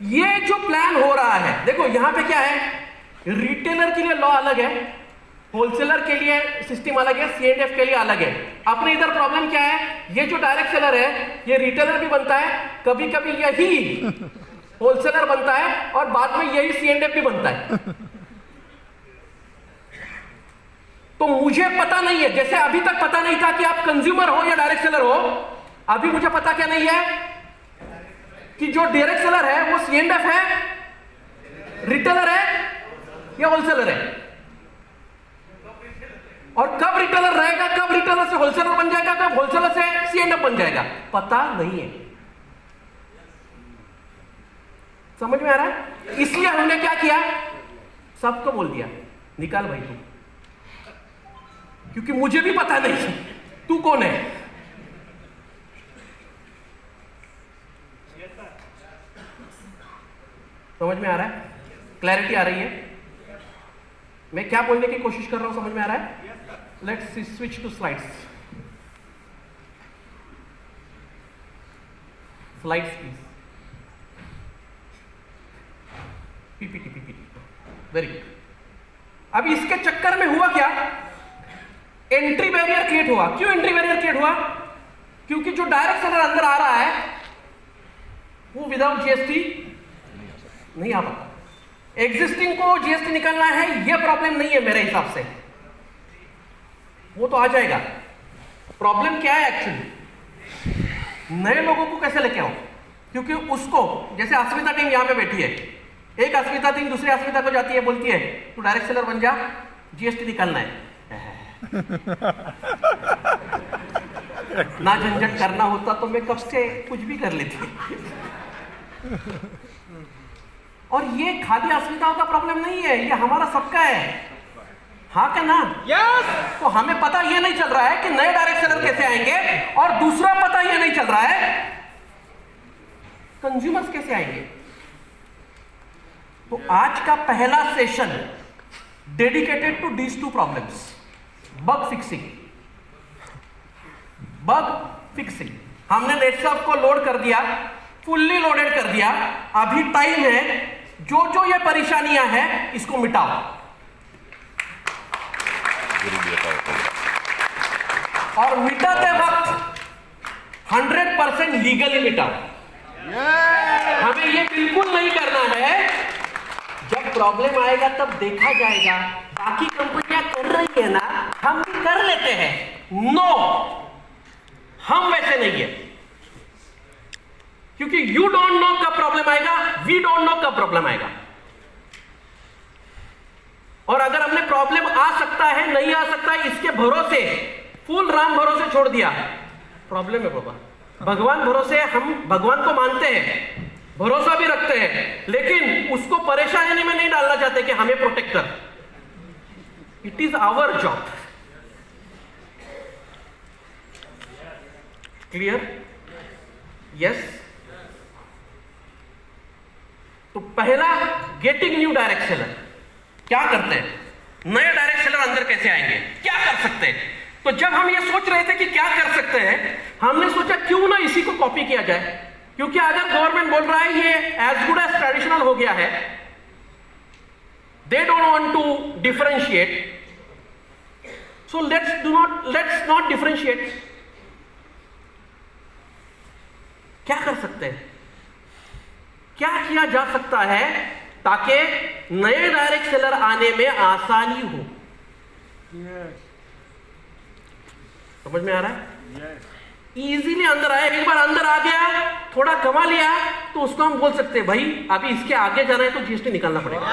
ये जो प्लान हो रहा है, देखो यहां पे क्या है, रिटेलर के लिए लॉ अलग है, होलसेलर के लिए सिस्टम अलग है, C&F के लिए अलग है। अपने इधर प्रॉब्लम क्या है, ये जो डायरेक्ट सेलर है ये रिटेलर भी बनता है, कभी कभी यही होलसेलर बनता है, और बाद में यही C&F भी बनता है। तो मुझे पता नहीं है, जैसे अभी तक पता नहीं था कि आप कंज्यूमर हो या डायरेक्ट सेलर हो, अभी मुझे पता क्या नहीं है कि जो डायरेक्ट सेलर है वो C&F है, रिटेलर है या होलसेलर है, और कब रिटेलर रहेगा, कब रिटेलर से होलसेलर बन जाएगा, कब होलसेलर से C&F बन जाएगा, पता नहीं है। समझ में आ रहा है? इसलिए हमने क्या किया, सबको बोल दिया निकाल भाई तू, क्योंकि मुझे भी पता नहीं तू कौन है। समझ में आ रहा है? क्लैरिटी आ रही है? मैं क्या बोलने की कोशिश कर रहा हूं, समझ में आ रहा है? Let's switch to slides. Slides please. PPT. Very good. अब इसके चक्कर में हुआ क्या, एंट्री बैरियर क्रिएट हुआ। क्यों एंट्री बैरियर क्रिएट हुआ? क्योंकि जो डायरेक्ट सेलर अंदर आ रहा है वो विदाउट जीएसटी नहीं आ पाता। एग्जिस्टिंग को जीएसटी निकालना है, ये प्रॉब्लम नहीं है मेरे हिसाब से, वो तो आ जाएगा। प्रॉब्लम क्या है एक्चुअली, नए लोगों को कैसे लेके आओ, क्योंकि उसको, जैसे अस्मिता टीम यहां पे बैठी है, एक अस्मिता टीम दूसरी अस्मिता को जाती है, बोलती है तू डायरेक्ट सेलर बन जा, जीएसटी निकालना है। ना झंझट करना होता तो मैं कब से कुछ भी कर लेती। और ये खाली अस्मिताओं का प्रॉब्लम नहीं है, ये हमारा सबका है। हाँ क्या ना? यस। तो हमें पता ये नहीं चल रहा है कि नए डायरेक्ट सेलर कैसे आएंगे, और दूसरा पता ये नहीं चल रहा है कंज्यूमर्स कैसे आएंगे। तो आज का पहला session dedicated to these 2 problems, bug fixing. हमने नेटसर्फ को लोड कर दिया, फुल्ली लोडेड कर दिया। अभी टाइम है, जो जो ये परेशानियां हैं इसको मिटाओ। और मिटाते वक्त 100% लीगली मिटाओ। हमें ये बिल्कुल नहीं करना है जब प्रॉब्लम आएगा तब देखा जाएगा, बाकी कंपनियां कर रही है ना, हम भी कर लेते हैं। नो, हम वैसे नहीं है, क्योंकि यू डोंट नो कब प्रॉब्लम आएगा, वी डोंट नो कब प्रॉब्लम आएगा। और अगर हमने प्रॉब्लम आ सकता है नहीं आ सकता है इसके भरोसे, फुल राम भरोसे छोड़ दिया, प्रॉब्लम है बाबा। भगवान भरोसे, हम भगवान को मानते हैं, भरोसा भी रखते हैं, लेकिन उसको परेशानी में नहीं डालना चाहते कि हमें प्रोटेक्ट कर। It is our job. Clear? Yes. तो पहला, गेटिंग न्यू डायरेक्ट सेलर। क्या करते हैं? नए डायरेक्ट सेलर अंदर कैसे आएंगे, क्या कर सकते हैं? तो जब हम ये सोच रहे थे कि क्या कर सकते हैं, हमने सोचा क्यों ना इसी को कॉपी किया जाए, क्योंकि अगर गवर्नमेंट बोल रहा है ये एज गुड एज ट्रेडिशनल हो गया है, they don't want to differentiate, so let's not differentiate. क्या कर सकते हैं, क्या किया जा सकता है ताकि नए डायरेक्ट सेलर आने में आसानी हो? समझ में आ रहा है? इजीली अंदर आए। एक बार अंदर आ गया, थोड़ा कमा लिया, तो उसको हम बोल सकते हैं भाई अभी इसके आगे जाना है तो जीएसटी निकालना पड़ेगा।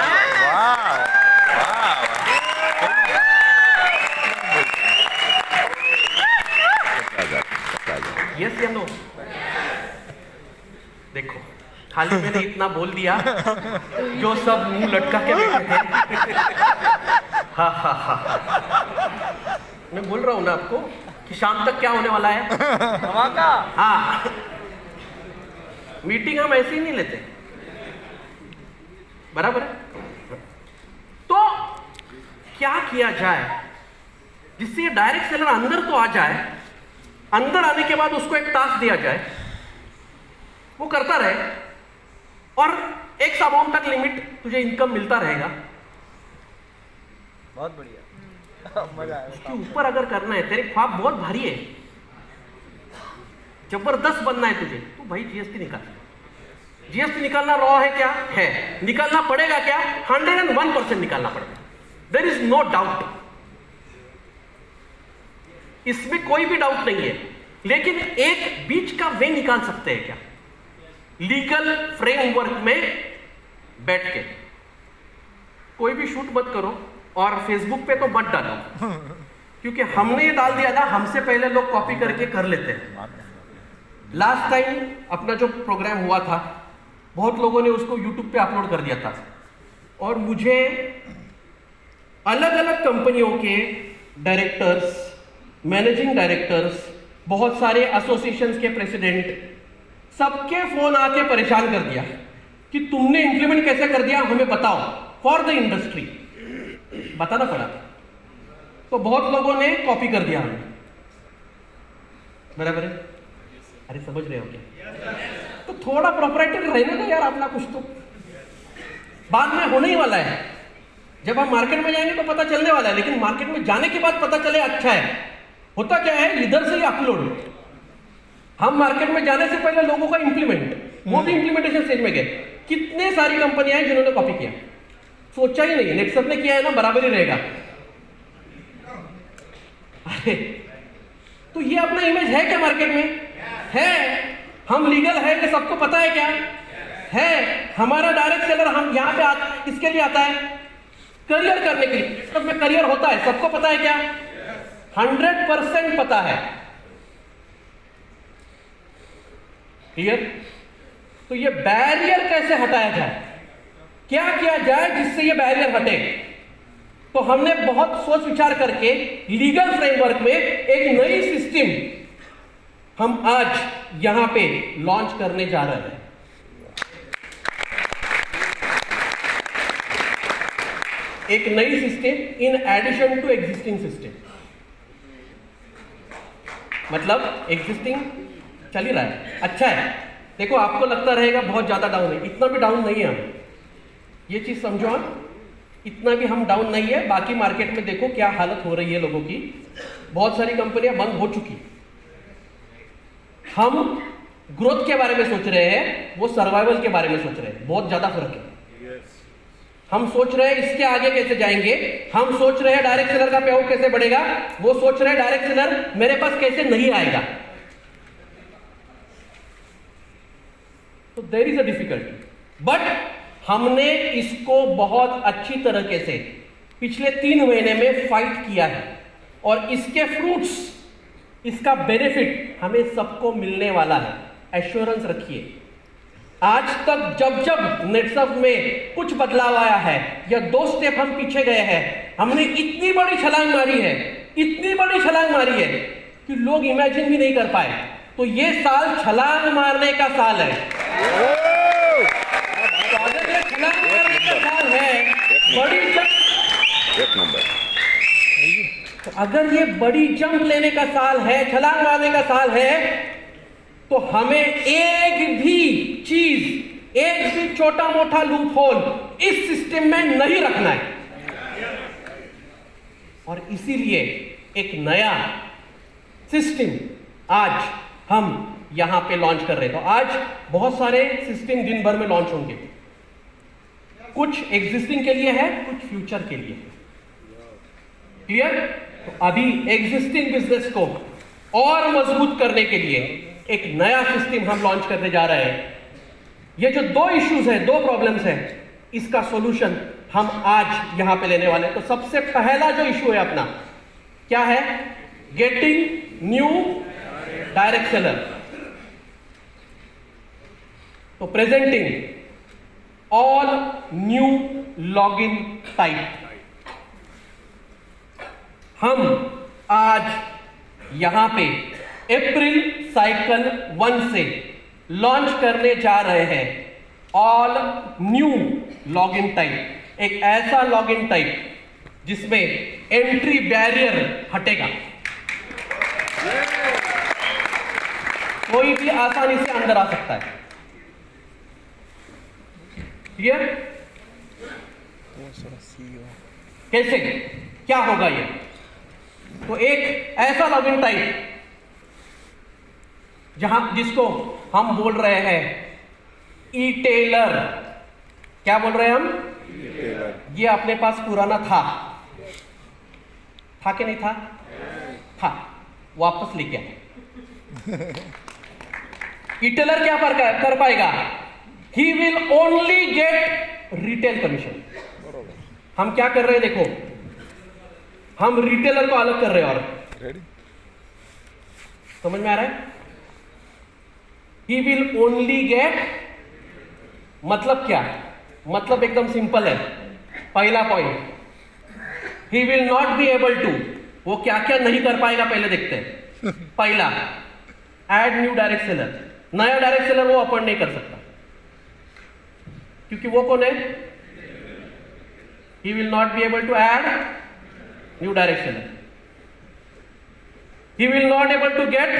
यस या नो? देखो, खाली मैंने इतना बोल दिया, जो सब मुंह लटका के बैठे थे। हा। मैं बोल रहा हूं ना आपको कि शाम तक क्या होने वाला है, धमाका। हाँ, मीटिंग हम ऐसे ही नहीं लेते, बराबर है? तो क्या किया जाए जिससे डायरेक्ट सेलर अंदर तो आ जाए, अंदर आने के बाद उसको एक टास्क दिया जाए, वो करता रहे, और एक अमाउंट तक लिमिट तुझे इनकम मिलता रहेगा। बहुत बढ़िया, मजा आया। उसके ऊपर अगर करना है, तेरे ख्वाब बहुत भारी है, जबरदस्त बनना है तुझे, तो भाई जीएसटी निकाल। जीएसटी निकालना रॉ है क्या? है। निकालना पड़ेगा क्या? 101% निकालना पड़ेगा। देयर इज नो डाउट, इसमें कोई भी डाउट नहीं है। लेकिन एक बीच का वे निकाल सकते हैं क्या? लीगल फ्रेमवर्क में बैठ के। कोई भी शूट मत करो और फेसबुक पे तो मत डालो, क्योंकि हमने ये डाल दिया था, हमसे पहले लोग कॉपी करके कर लेते हैं। लास्ट टाइम अपना जो प्रोग्राम हुआ था, बहुत लोगों ने उसको यूट्यूब पे अपलोड कर दिया था, और मुझे अलग अलग कंपनियों के डायरेक्टर्स, मैनेजिंग डायरेक्टर्स, बहुत सारे एसोसिएशंस के प्रेसिडेंट, सबके फोन आके परेशान कर दिया कि तुमने इंप्लीमेंट कैसे कर दिया, हमें बताओ, फॉर द इंडस्ट्री बताना पड़ा। तो बहुत लोगों ने कॉपी कर दिया हमें, बराबर है? अरे समझ रहे हो क्या? तो थोड़ा प्रोप्राइटर रहने दो यार अपना, कुछ तो बाद में होने ही वाला है। जब हम मार्केट में जाएंगे तो पता चलने वाला है, लेकिन मार्केट में जाने के बाद पता चले अच्छा है। होता क्या है, इधर से ही अपलोड, हम मार्केट में जाने से पहले लोगों का इंप्लीमेंट, वो भी इंप्लीमेंटेशन स्टेज में गए। कितने सारी कंपनियां हैं जिन्होंने कॉपी किया, सोचा ही नहीं। नेटसर्फ ने किया है ना, बराबर ही रहेगा। अरे तो ये अपना इमेज है क्या मार्केट में? है। हम लीगल है कि सबको पता है क्या? है। हमारा डायरेक्ट सेलर हम यहां पे इसके लिए आता है, करियर करने के लिए। सब में करियर होता है, सबको पता है क्या? 100% पता है। क्लियर? तो ये बैरियर कैसे हटाया जाए, क्या किया जाए जिससे ये बैरियर हटे? तो हमने बहुत सोच विचार करके लीगल फ्रेमवर्क में एक नई सिस्टम हम आज यहां पे लॉन्च करने जा रहे हैं। एक नई system in addition to existing system. मतलब एग्जिस्टिंग चल ही रहा है, अच्छा है। देखो आपको लगता रहेगा बहुत ज्यादा डाउन है, इतना भी डाउन नहीं है हम, ये चीज समझो आप, इतना भी हम डाउन नहीं है। बाकी मार्केट में देखो क्या हालत हो रही है लोगों की, बहुत सारी कंपनियां बंद हो चुकी। हम ग्रोथ के बारे में सोच रहे हैं, वो सर्वाइवल के बारे में सोच रहे हैं, बहुत ज्यादा फर्क है। हम सोच रहे हैं इसके आगे कैसे जाएंगे, हम सोच रहे हैं डायरेक्ट सेलर का पे आउट कैसे बढ़ेगा, वो सोच रहे हैं डायरेक्ट सेलर मेरे पास कैसे नहीं आएगा। तो there is a difficulty, but हमने इसको बहुत अच्छी तरीके से पिछले 3 महीने में फाइट किया है और इसके फ्रूट्स, इसका बेनिफिट हमें सबको मिलने वाला है, एश्योरेंस रखिए। आज तक जब जब नेटसर्फ में कुछ बदलाव आया है या 2 स्टेप हम पीछे गए हैं, हमने इतनी बड़ी छलांग मारी है, इतनी बड़ी छलांग मारी है कि लोग इमेजिन भी नहीं कर पाए। तो ये साल छलांग मारने का साल है। तो अगर ये छलांग मारने का साल है, बड़ी जंप, तो अगर ये बड़ी जंप लेने का साल है, छलांग मारने का साल है, तो हमें एक भी चीज, एक भी छोटा मोटा लूप होल इस सिस्टम में नहीं रखना है। और इसीलिए एक नया सिस्टम आज हम यहां पे लॉन्च कर रहे हैं। तो आज बहुत सारे सिस्टम दिन भर में लॉन्च होंगे, कुछ एग्जिस्टिंग के लिए है, कुछ फ्यूचर के लिए। क्लियर? तो अभी एग्जिस्टिंग बिजनेस को और मजबूत करने के लिए एक नया सिस्टम हम लॉन्च करने जा रहे हैं। ये जो 2 इश्यूज हैं, 2 प्रॉब्लम्स हैं, इसका सॉल्यूशन हम आज यहां पे लेने वाले हैं। तो सबसे पहला जो इशू है अपना क्या है? Getting new direct seller. तो presenting all new login type. हम आज यहां पे अप्रैल साइकिल 1 से लॉन्च करने जा रहे हैं ऑल न्यू लॉगिन टाइप। एक ऐसा लॉगिन टाइप जिसमें एंट्री बैरियर हटेगा, कोई भी आसानी से अंदर आ सकता है। क्लियर? कैसे, क्या होगा ये? तो एक ऐसा लॉगिन टाइप जिसको हम बोल रहे हैं ई टेलर। क्या बोल रहे हैं हम? ये अपने पास पुराना था कि नहीं था? था, वापस लेके आए। ई टेलर क्या कर पाएगा? He will only get retail commission. हम क्या कर रहे हैं देखो, हम रिटेलर को अलग कर रहे हैं। और समझ में आ रहा है? He will only get, मतलब क्या? मतलब एकदम सिंपल है। पहला point, he will not be able to, वो क्या क्या नहीं कर पाएगा पहले देखते हैं। पहला, add new direct seller। नया डायरेक्ट सेलर वो अपॉइंट नहीं कर सकता, क्योंकि वो कौन है? He will not be able to add new direct seller। He will not able to get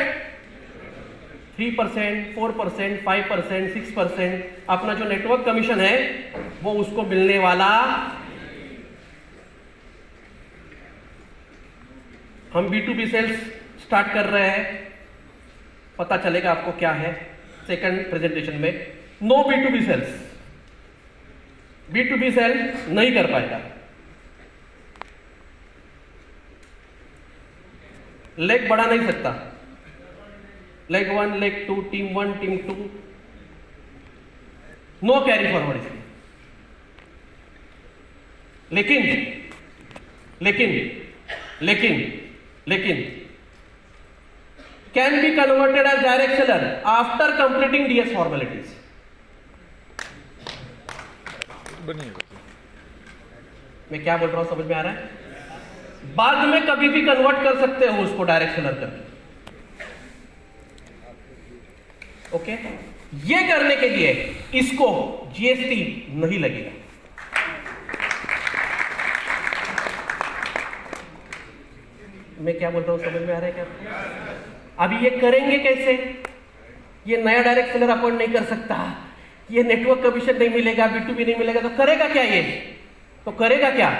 3%, 4%, 5%, 6% अपना जो नेटवर्क कमीशन है वो उसको मिलने वाला। हम B2B सेल्स स्टार्ट कर रहे हैं, पता चलेगा आपको क्या है सेकंड प्रेजेंटेशन में। No B2B sales, B2B sale नहीं कर पाएगा। लेग बढ़ा नहीं सकता, leg 1, leg 2, team 1, team 2, no carry forward इसमें। लेकिन लेकिन लेकिन लेकिन can be converted as direct seller after completing DS formalities. मैं क्या बोल रहा हूं, समझ में आ रहा है? बाद में कभी भी कन्वर्ट कर सकते हो उसको डायरेक्ट सेलर करके। ओके? ये करने के लिए इसको GST नहीं लगेगा। मैं क्या बोल रहा हूं, समझ में आ रहा है क्या? अभी ये करेंगे कैसे? ये नया डायरेक्ट सेलर अपॉइंट नहीं कर सकता, ये नेटवर्क कमीशन नहीं मिलेगा, B2B नहीं मिलेगा, तो करेगा क्या ये? तो करेगा क्या?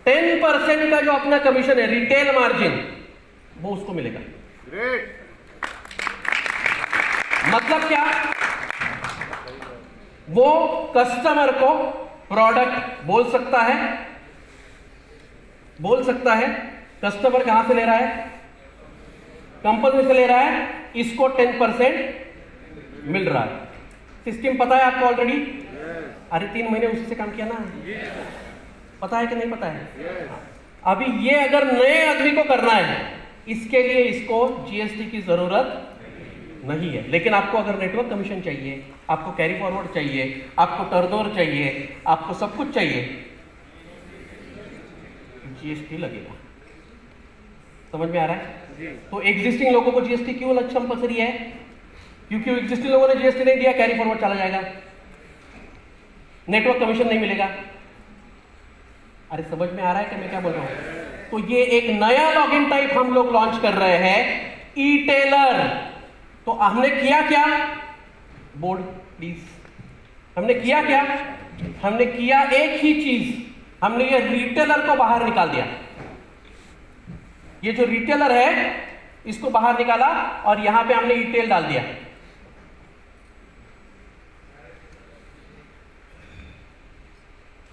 10% का जो अपना कमीशन है, रिटेल मार्जिन, वो उसको मिलेगा। मतलब क्या? वो कस्टमर को प्रोडक्ट बोल सकता है, कस्टमर कहां से ले रहा है? कंपनी से ले रहा है, इसको 10% मिल रहा है। सिस्टम पता है आपको ऑलरेडी? अरे 3 महीने उसी से काम किया ना, पता है कि नहीं पता है? अभी ये अगर नए आदमी को करना है, इसके लिए इसको GST की जरूरत नहीं है। लेकिन आपको अगर नेटवर्क कमीशन चाहिए, आपको कैरी फॉरवर्ड चाहिए, आपको टर्नओवर चाहिए, आपको सब कुछ चाहिए, GST लगेगा। समझ में आ रहा है? तो एग्जिस्टिंग लोगों को GST क्यों कंपल्सरी है? क्योंकि एग्जिस्टिंग लोगों ने GST नहीं दिया, कैरी फॉरवर्ड चला जाएगा, नेटवर्क कमीशन नहीं मिलेगा। अरे समझ में आ रहा है कि मैं क्या बोल रहा हूं? तो ये एक नया लॉगिन टाइप हम लोग लॉन्च कर रहे हैं, ई टेलर। तो हमने किया क्या? Board please. हमने किया क्या? हमने किया एक ही चीज, हमने ये रिटेलर को बाहर निकाल दिया। ये जो रिटेलर है इसको बाहर निकाला और यहां पे हमने ई-टेल डाल दिया।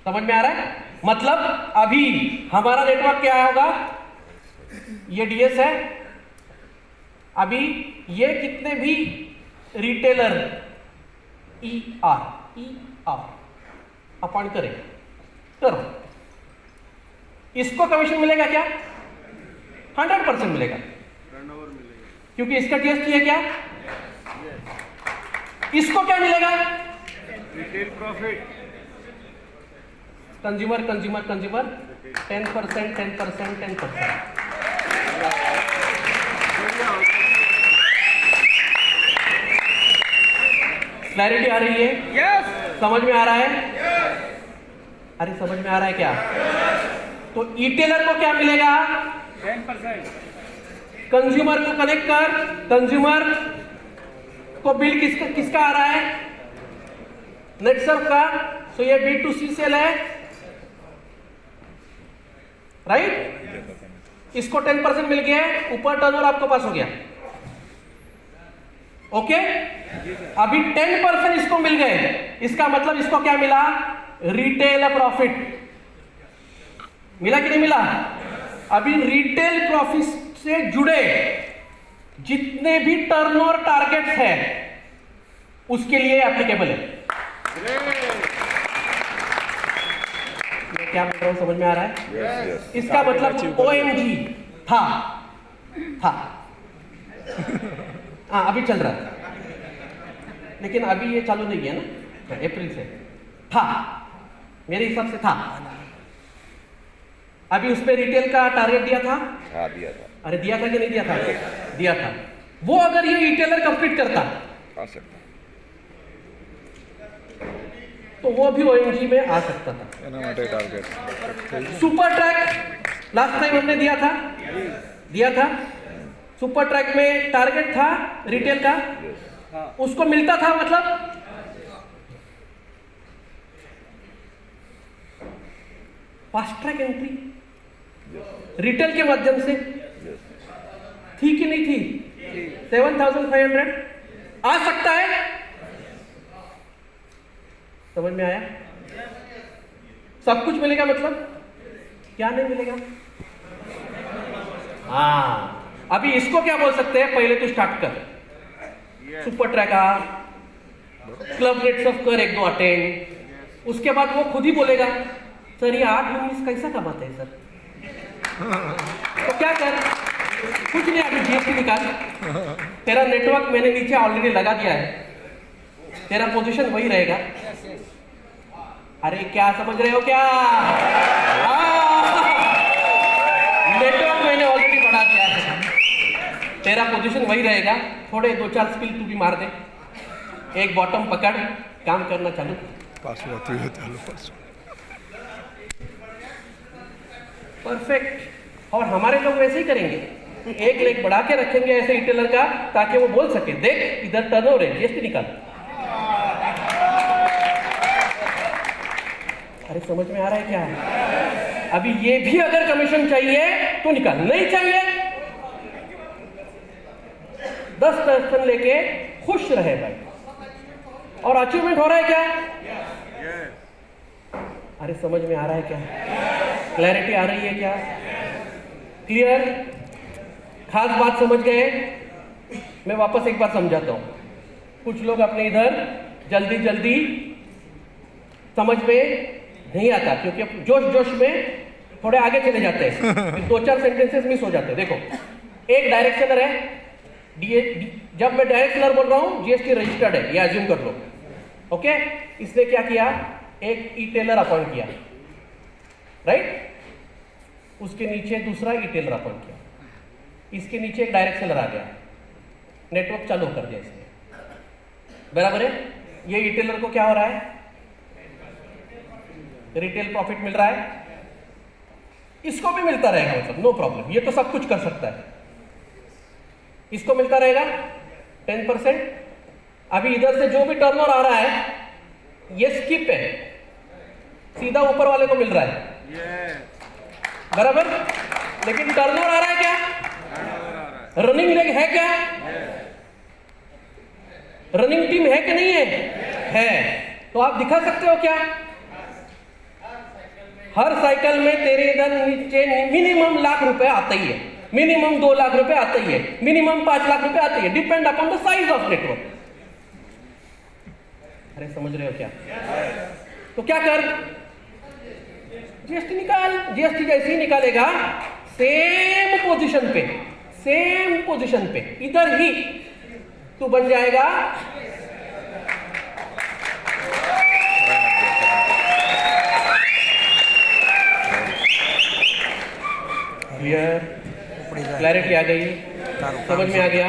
समझ में आ रहा है? मतलब अभी हमारा नेटवर्क क्या होगा? ये DS है। अभी ये कितने भी रिटेलर ER अपॉइंट करें, करो, इसको कमीशन मिलेगा क्या? 100% मिलेगा, क्योंकि इसका GST है क्या? इसको क्या मिलेगा? Retail profit. कंज्यूमर 10%। क्लैरिटी आ रही है? यस। समझ में आ रहा है? अरे समझ में आ रहा है क्या? तो ई-टेलर को क्या मिलेगा? 10%। कंज्यूमर को कनेक्ट कर, कंज्यूमर को बिल किसका आ रहा है? नेटसर्फ का। तो ये B2C सेल है, राइट? इसको 10% मिल गया, ऊपर टर्नओवर आपके पास हो गया। ओके, अभी 10% इसको मिल गए, इसका मतलब इसको क्या मिला? रिटेल प्रॉफिट मिला कि नहीं मिला? अभी रिटेल प्रॉफिट से जुड़े जितने भी टर्नओवर टारगेट्स है उसके लिए एप्लीकेबल है। मैं क्या बोल रहा हूं, समझ में आ रहा है? yes. इसका मतलब OMG था हाँ अभी चल रहा है, लेकिन अभी ये चालू नहीं है ना, अप्रैल से था, मेरे हिसाब से था। अभी उसमें रिटेल का टारगेट दिया था? हाँ दिया था। अरे दिया था कि नहीं दिया था? दिया था। वो अगर ये रिटेलर कंप्लीट करता आ सकता तो वो भी OMG में आ सकता था। Target super track last time हमने दिया था। सुपर ट्रैक में टारगेट था रिटेल का, उसको मिलता था, मतलब फास्ट ट्रैक एंट्री रिटेल के माध्यम से थी कि नहीं थी? 7,500 आ सकता है। समझ में आया? सब कुछ मिलेगा, मतलब क्या नहीं मिलेगा? हाँ, अभी इसको क्या बोल सकते हैं? पहले तो स्टार्ट कर, सुपर ट्रैक आ, क्लब रेट्स ऑफ कर 1-2 अटेंड, उसके बाद वो खुद ही बोलेगा सर ये 8-19 कैसा कमाते हैं सर। तो क्या कर, कुछ नहीं, अभी GST निकाल, तेरा नेटवर्क मैंने नीचे ऑलरेडी लगा दिया है, तेरा पोजीशन वही रहेगा। अरे क्या समझ रहे हो क्या? नेटवर्क मैंने ऑलरेडी बढ़ा दिया है, तेरा पोजीशन वही रहेगा। थोड़े 2-4 स्किल तू भी मार दे, एक बॉटम पकड़, काम करना चालू। परफेक्ट। और हमारे लोग वैसे ही करेंगे। एक लेग बढ़ा के रखेंगे ऐसे रिटेलर का, ताकि वो बोल सके देख इधर टर्नओवर है, जीएसटी निकाल। अरे समझ में आ रहा है क्या? अभी ये भी अगर कमीशन चाहिए तो निकाल, नहीं चाहिए 10% लेके खुश रहे भाई। और अचीवमेंट हो रहा है क्या? अरे समझ में आ रहा है क्या? क्लैरिटी आ रही है क्या? क्लियर? खास बात समझ गए? मैं वापस एक बार समझाता हूं। कुछ लोग अपने इधर जल्दी जल्दी समझ में नहीं आता, क्योंकि जोश जोश में थोड़े आगे चले जाते हैं, 2-4 सेंटेंसेस मिस हो जाते हैं। देखो, एक डायरेक्ट सेलर है, जब मैं डायरेक्ट सेलर बोल रहा हूं जीएसटी रजिस्टर्ड है, ये अज्यूम कर लो। ओके, इसने क्या किया? एक ई टेलर अपॉइंट किया, राइट? उसके नीचे दूसरा ई टेलर अपॉइंट किया, इसके नीचे एक डायरेक्ट सेलर आ गया, नेटवर्क चालू कर दिया इसने, बराबर है? ये ई टेलर को क्या हो रहा है? रिटेल प्रॉफिट मिल रहा है, इसको भी मिलता रहेगा, मतलब नो प्रॉब्लम, ये तो सब कुछ कर सकता है। इसको मिलता रहेगा 10%। अभी इधर से जो भी टर्नओवर आ रहा है ये स्किप है, सीधा ऊपर वाले को मिल रहा है, बराबर? लेकिन टर्नओवर आ रहा है क्या? रनिंग लेग है क्या? रनिंग टीम है कि नहीं है? तो आप दिखा सकते हो क्या? हर साइकिल में तेरे इधर नीचे मिनिमम लाख रुपए आता ही है, मिनिमम 2 लाख रुपए आता ही है, मिनिमम 5 लाख रुपए आते ही है, depend upon the size of network. अरे समझ रहे हो क्या? तो क्या कर, जीएसटी निकाल। जीएसटी जैसे ही निकालेगा सेम पोजीशन पे इधर ही तू बन जाएगा क्लैरिटी आ गई? समझ में आ गया?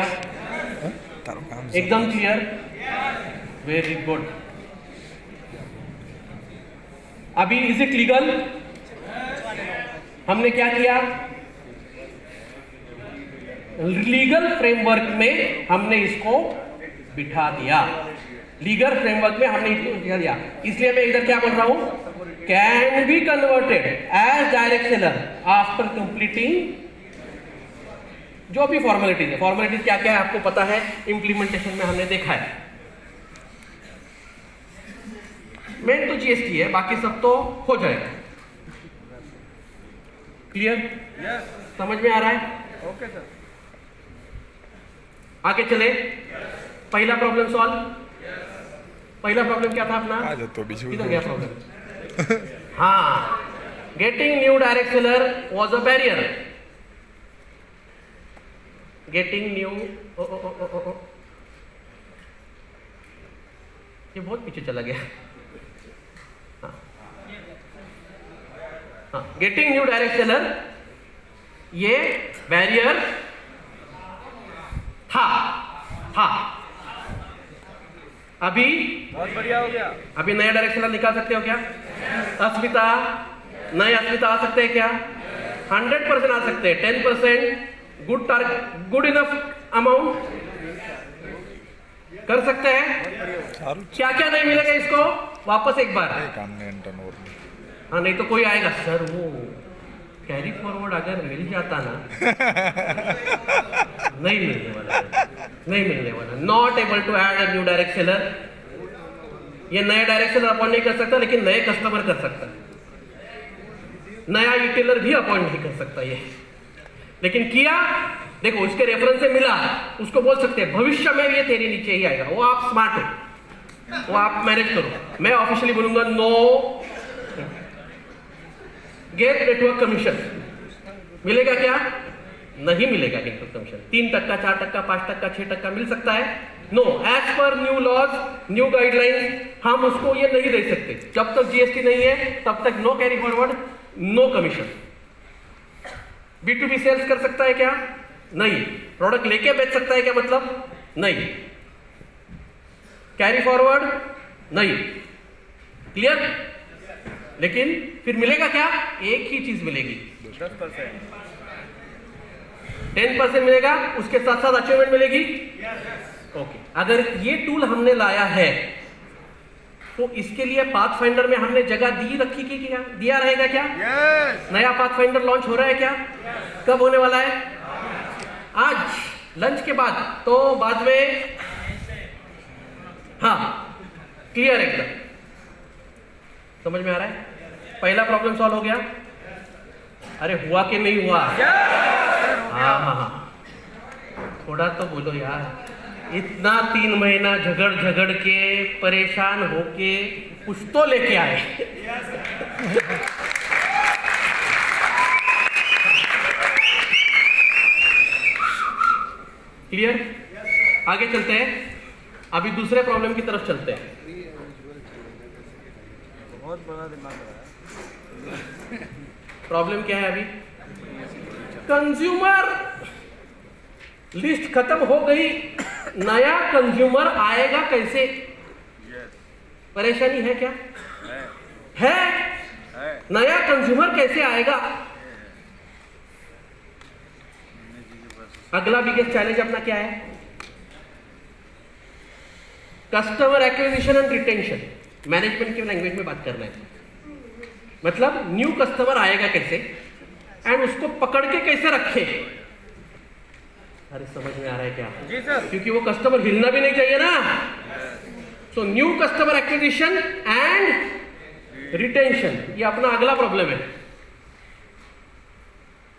एकदम क्लियर, वेरी गुड। अभी इज इट लीगल? हमने क्या किया? लीगल फ्रेमवर्क में हमने इसको बिठा दिया, लीगल फ्रेमवर्क में हमने इसको बिठा दिया। इसलिए मैं इधर क्या बोल रहा हूं? Can be converted as direct seller after completing जो भी फॉर्मेलिटीज है। फॉर्मेलिटीज क्या क्या है आपको पता है, इंप्लीमेंटेशन में हमने देखा है। मेन तो जीएसटी है, बाकी सब तो हो जाएगा। क्लियर? समझ में आ रहा है? Okay sir. आगे चले, पहला प्रॉब्लम सॉल्व। पहला प्रॉब्लम क्या था अपना? किधर गया प्रॉब्लम? हाँ, getting new direct seller was a barrier. Getting new, ये बहुत पीछे चला गया। गेटिंग न्यू डायरेक्ट सेलर ये बैरियर था। अभी बहुत बढ़िया हो गया। अभी नया डायरेक्ट सेलर निकाल सकते हो क्या? अस्मिता, नए अस्मिता आ सकते हैं क्या? 100% आ सकते हैं। 10% good target, good enough amount कर सकते हैं। क्या क्या नहीं मिलेगा इसको? वापस एक बार, हाँ, नहीं तो कोई आएगा सर वो कैरी फॉरवर्ड अगर मिल जाता ना नहीं मिलने वाला। Not able to add a new direct seller. ये नया डायरेक्ट सेलर अपॉइंट नहीं कर सकता, लेकिन नए कस्टमर कर सकता है। नया रिटेलर भी अपॉइंट नहीं कर सकता ये, लेकिन किया। देखो, इसके रेफरेंस से मिला, उसको बोल सकते हैं भविष्य में ये तेरे नीचे ही आएगा। वो आप स्मार्ट हो, वो आप मैनेज करो। मैं ऑफिशियली बोलूंगा नो गेट नेटवर्क कमीशन। मिलेगा क्या? नहीं मिलेगा नेटवर्क कमीशन। 3%, 4%, 5%, 6% मिल सकता है। No, as per new laws, new guidelines हम उसको ये नहीं दे सकते। जब तक जीएसटी नहीं है तब तक no carry forward, no commission. B2B sales कर सकता है क्या? नहीं। प्रोडक्ट लेके बेच सकता है क्या? मतलब नहीं। कैरी फॉरवर्ड नहीं। क्लियर? लेकिन फिर मिलेगा क्या? एक ही चीज मिलेगी, 10%। 10% मिलेगा, उसके साथ साथ अचीवमेंट मिलेगी। ओके, अगर ये टूल हमने लाया है तो इसके लिए पाथफाइंडर में हमने जगह दी रखी की क्या दिया रहेगा क्या? नया पाथफाइंडर लॉन्च हो रहा है क्या? कब होने वाला है? आज लंच के बाद, तो बाद में, हाँ क्लियर एकदम समझ में आ रहा है? पहला प्रॉब्लम सॉल्व हो गया। अरे हुआ कि नहीं हुआ? हाँ हाँ हाँ, थोड़ा तो बोलो यार। इतना 3 महीना झगड़ के परेशान होके कुछ तो लेके आए। क्लियर? आगे चलते हैं, अभी दूसरे प्रॉब्लम की तरफ चलते हैं। बहुत बड़ा दिमाग है। प्रॉब्लम क्या है? अभी कंज्यूमर लिस्ट खत्म हो गई, नया कंज्यूमर आएगा कैसे? परेशानी है क्या? है। नया कंज्यूमर कैसे आएगा? अगला बिगेस्ट चैलेंज अपना क्या है? Customer acquisition and retention. Management की लैंग्वेज में बात करना है, मतलब न्यू कस्टमर आएगा कैसे एंड उसको पकड़ के कैसे रखे। अरे समझ में आ रहा है क्या? जी सर। क्योंकि वो कस्टमर हिलना भी नहीं चाहिए ना। So new customer acquisition and retention, ये अपना अगला प्रॉब्लम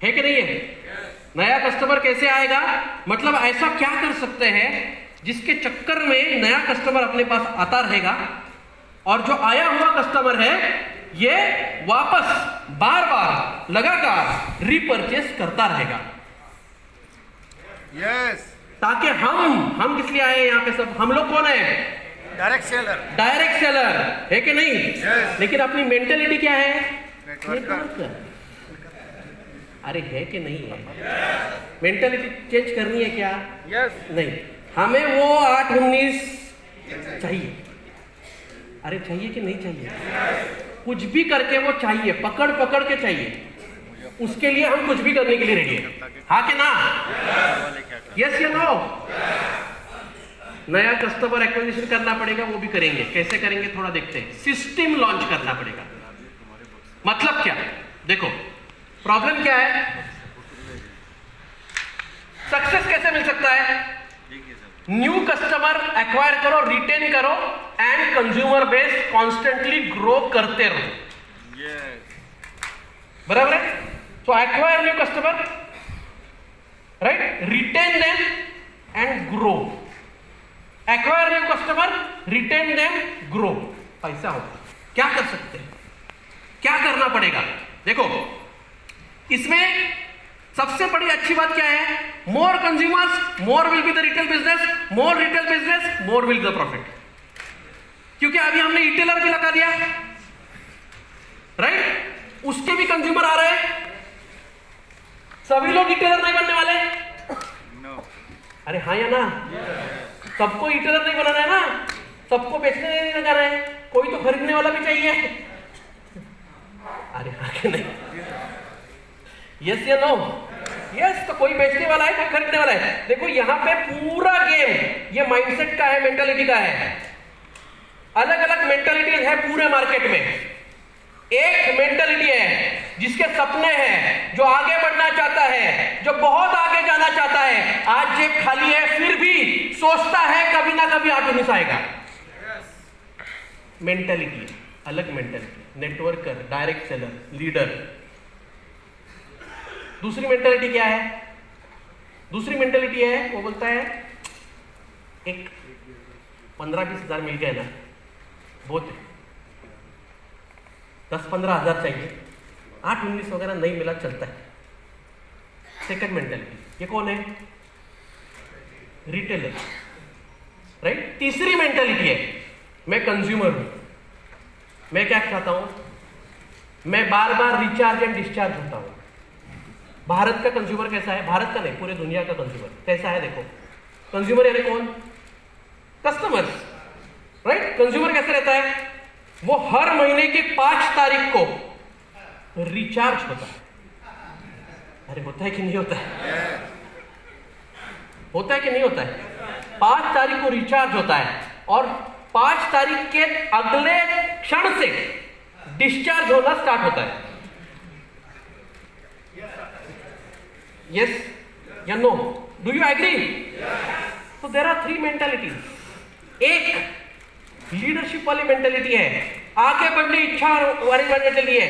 है कि नहीं है? नया कस्टमर कैसे आएगा, मतलब ऐसा क्या कर सकते हैं जिसके चक्कर में नया कस्टमर अपने पास आता रहेगा और जो आया हुआ कस्टमर है ये वापस बार बार लगातार रीपरचेस करता रहेगा। यस। ताकि हम किस लिए आए हैं यहाँ पे? सब हम लोग कौन है? Direct seller. डायरेक्ट सेलर है कि नहीं? Yes. लेकिन अपनी मेंटेलिटी क्या है? नेटवर्कर। अरे है कि नहीं है? मेंटेलिटी चेंज करनी है क्या? यस। नहीं, हमें वो 8-19 चाहिए। अरे चाहिए कि नहीं चाहिए? कुछ भी करके वो चाहिए, पकड़ के चाहिए। उसके लिए हम कुछ भी करने के लिए रेडी है, हाँ कि ना? यस या नो? नया कस्टमर एक्विजिशन करना पड़ेगा, वो भी करेंगे। कैसे करेंगे थोड़ा देखते हैं। सिस्टम लॉन्च करना पड़ेगा। मतलब क्या? देखो प्रॉब्लम क्या है, सक्सेस कैसे मिल सकता है? न्यू कस्टमर एक्वायर करो, रिटेन करो and consumer base constantly grow करते रहो। बराबर है? तो acquire new customer, right, retain them and grow. Acquire new customer, retain them, grow. पैसा होगा, क्या कर सकते हैं? क्या करना पड़ेगा? देखो इसमें सबसे बड़ी अच्छी बात क्या है? More consumers, more will be the retail business, more retail business, more will the profit. क्योंकि अभी हमने रिटेलर भी लगा दिया, राइट? उसके भी कंज्यूमर आ रहे हैं। सभी लोग रिटेलर नहीं बनने वाले। नो। अरे हाँ या ना? सबको रिटेलर नहीं बनाना है ना, सबको बेचने नहीं लगाना है, कोई तो खरीदने वाला भी चाहिए। अरे हाँ कि नहीं? यस या नो? यस। तो कोई बेचने वाला है, कोई खरीदने वाला है। देखो यहाँ पे पूरा गेम ये माइंडसेट का है, मेंटालिटी का है। अलग अलग मेंटालिटी है पूरे मार्केट में। एक मेंटालिटी है जिसके सपने हैं, जो आगे बढ़ना चाहता है, जो बहुत आगे जाना चाहता है। आज जेब खाली है फिर भी सोचता है कभी ना कभी ऑटोमिस आएगा। मेंटालिटी अलग, mentality networker, direct seller, leader. दूसरी मेंटालिटी क्या है? दूसरी मेंटालिटी है वो बोलता है एक 15-20 हजार मिल गए ना बहुत है, 10-15 हजार चाहिए, 8-19 वगैरह नहीं मिला चलता है। सेकंड मेंटालिटी, ये कौन है? Retailer, right? तीसरी मेंटालिटी है मैं कंज्यूमर हूं, मैं क्या चाहता हूं? मैं बार बार रिचार्ज एंड डिस्चार्ज होता हूं। भारत का कंज्यूमर कैसा है? भारत का नहीं, पूरे दुनिया का कंज्यूमर कैसा है? देखो कंज्यूमर यानी कौन? Customers, right? कंज्यूमर कैसे रहता है? वो हर महीने की 5 तारीख को रिचार्ज होता है। अरे होता है कि नहीं होता है? होता है कि नहीं होता है? 5 तारीख को रिचार्ज होता है और 5 तारीख के अगले क्षण से डिस्चार्ज होना स्टार्ट होता है। यस या नो? Do you agree? तो देयर आर 3 मेंटालिटीज। एक लीडरशिप वाली मेंटालिटी है, आगे बढ़ने इच्छा वाली मेंटालिटी है,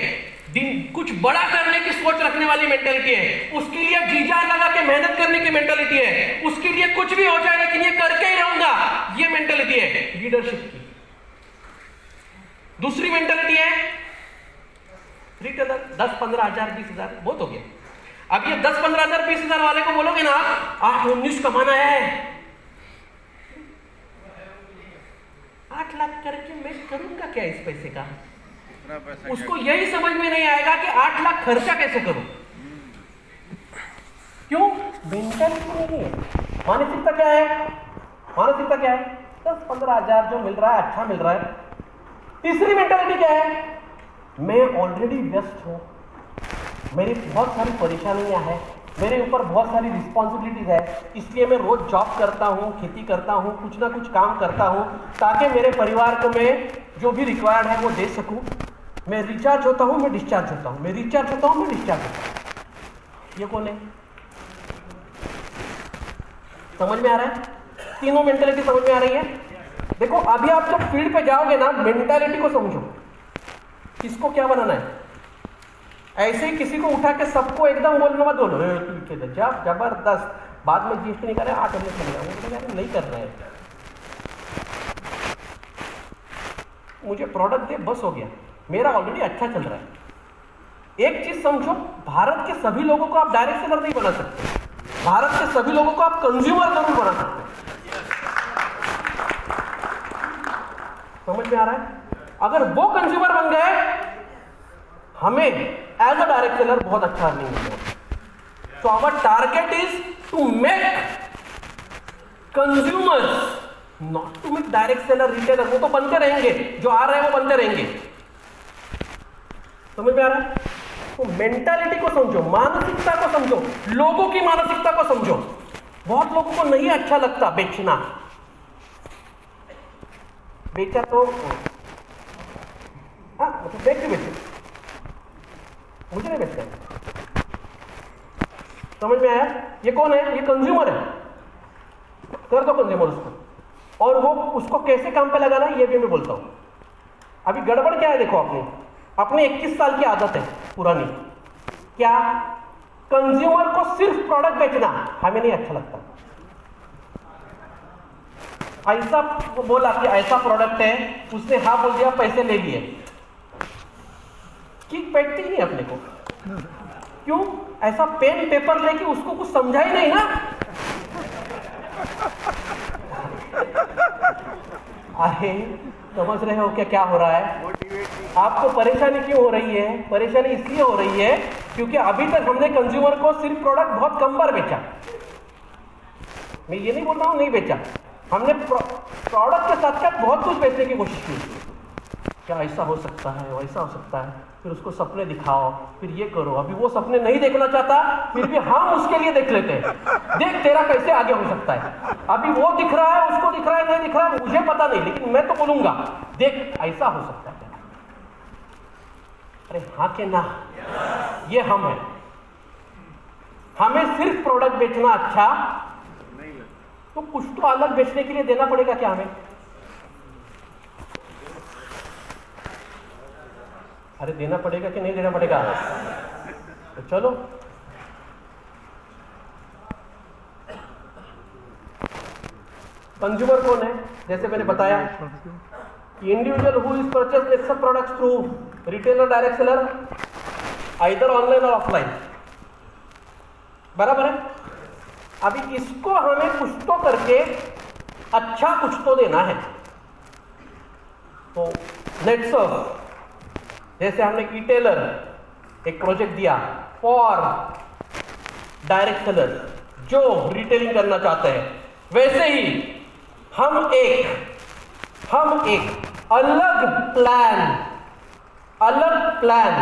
दिन कुछ बड़ा करने की सोच रखने वाली मेंटालिटी है, उसके लिए जी जान लगा के मेहनत करने की मेंटालिटी है, उसके लिए कुछ भी हो जाए लेकिन ये करके ही रहूंगा, ये मेंटालिटी है लीडरशिप की। दूसरी मेंटालिटी है रिटेलर, 10, 15 हजार, 20 हजार बहुत हो गया। अब ये 10, 15 हजार, 20 हजार वाले को बोलोगे ना 8, 19 कमाना है, 8 लाख करके मैं करूंगा क्या इस पैसे का? उसको यही समझ में नहीं आएगा कि 8 लाख खर्चा कैसे करूं। क्यों? मेंटालिटी नहीं है। मानसिकता क्या है? मानसिकता क्या है? 10, 15 हजार जो मिल रहा है अच्छा मिल रहा है। तीसरी मेंटालिटी क्या है? मैं ऑलरेडी व्यस्त हूं, मेरी बहुत सारी परेशानियां हैं, मेरे ऊपर बहुत सारी रिस्पॉन्सिबिलिटीज है, इसलिए मैं रोज जॉब करता हूँ, खेती करता हूँ, कुछ ना कुछ काम करता हूँ ताकि मेरे परिवार को मैं जो भी रिक्वायर्ड है वो दे सकूँ। मैं रिचार्ज होता हूँ, मैं डिस्चार्ज होता हूँ, मैं रिचार्ज होता हूँ, मैं डिस्चार्ज होता हूँ। ये कौन है? समझ में आ रहा है? तीनों मेंटालिटी समझ में आ रही है? देखो अभी आप जब फील्ड पे जाओगे ना, मेंटालिटी को समझो, किसको क्या बनाना है। ऐसे ही किसी को उठा के सबको एकदम बोलना मत, बोलो जबरदस्त, बाद में जीएसटी नहीं करे 8 मिनट मिलेगा, नहीं कर रहे हैं, मुझे प्रोडक्ट दे बस हो गया, मेरा ऑलरेडी अच्छा चल रहा है। एक चीज समझो, भारत के सभी लोगों को आप डायरेक्ट सेलर नहीं बना सकते, भारत के सभी लोगों को आप कंज्यूमर जरूर बना सकते हैं। समझ में आ रहा है? अगर वो कंज्यूमर बन गए, हमें एज अ डायरेक्ट सेलर बहुत अच्छा अर्निंग मिलेगा। तो our target is to make consumers, not to make direct seller, retailer. वो तो बनते रहेंगे, जो आ रहे हैं वो बनते रहेंगे। समझ में आ रहा है? तो मेंटालिटी को समझो, मानसिकता को समझो, लोगों की मानसिकता को समझो। बहुत लोगों को नहीं अच्छा लगता बेचना, बेचा तो मतलब देख के बेचो, मुझे नहीं बेचता। समझ में आया? ये कौन है? ये कंज्यूमर है। कर दो कंज्यूमर उसको, और वो उसको कैसे काम पे लगाना है ये भी मैं बोलता हूं। अभी गड़बड़ क्या है देखो, अपने 21 साल की आदत है पुरानी, क्या? कंज्यूमर को सिर्फ प्रोडक्ट बेचना हमें नहीं अच्छा लगता। ऐसा बोला कि ऐसा प्रोडक्ट है, उसने हाँ बोल दिया, पैसे ले लिए, किक बैठती ही नहीं अपने को। क्यों? ऐसा पेन पेपर लेके उसको कुछ समझा ही नहीं ना। अरे समझ रहे हो क्या क्या हो रहा है? आपको परेशानी क्यों हो रही है? परेशानी इसलिए हो रही है क्योंकि अभी तक हमने कंज्यूमर को सिर्फ प्रोडक्ट बहुत कम बार बेचा। मैं ये नहीं बोल रहा हूं नहीं बेचा, हमने प्रोडक्ट के साथ साथ बहुत कुछ बेचने की कोशिश की। क्या ऐसा हो सकता है, वैसा हो सकता है, फिर उसको सपने दिखाओ, फिर ये करो। अभी वो सपने नहीं देखना चाहता, फिर भी हम उसके लिए देख लेते हैं, देख तेरा कैसे आगे हो सकता है। अभी वो दिख रहा है, उसको दिख रहा है, नहीं दिख रहा है, मुझे पता नहीं, लेकिन मैं तो बोलूंगा देख ऐसा हो सकता है। अरे हाँ के ना, ये हम है। हमें सिर्फ प्रोडक्ट बेचना अच्छा, तो कुछ तो अलग बेचने के लिए देना पड़ेगा क्या हमें? अरे देना पड़ेगा कि नहीं देना पड़ेगा? तो चलो कंज्यूमर कौन है? जैसे मैंने बताया, individual who is purchase x products through retailer, direct seller, either online और ऑफलाइन। बराबर है? अभी इसको हमें कुछ तो करके अच्छा कुछ तो देना है। तो लेट्स सर्व, जैसे हमने ई-टेलर एक प्रोजेक्ट दिया फॉर डायरेक्ट सेलर जो रिटेलिंग करना चाहते हैं, वैसे ही हम एक अलग प्लान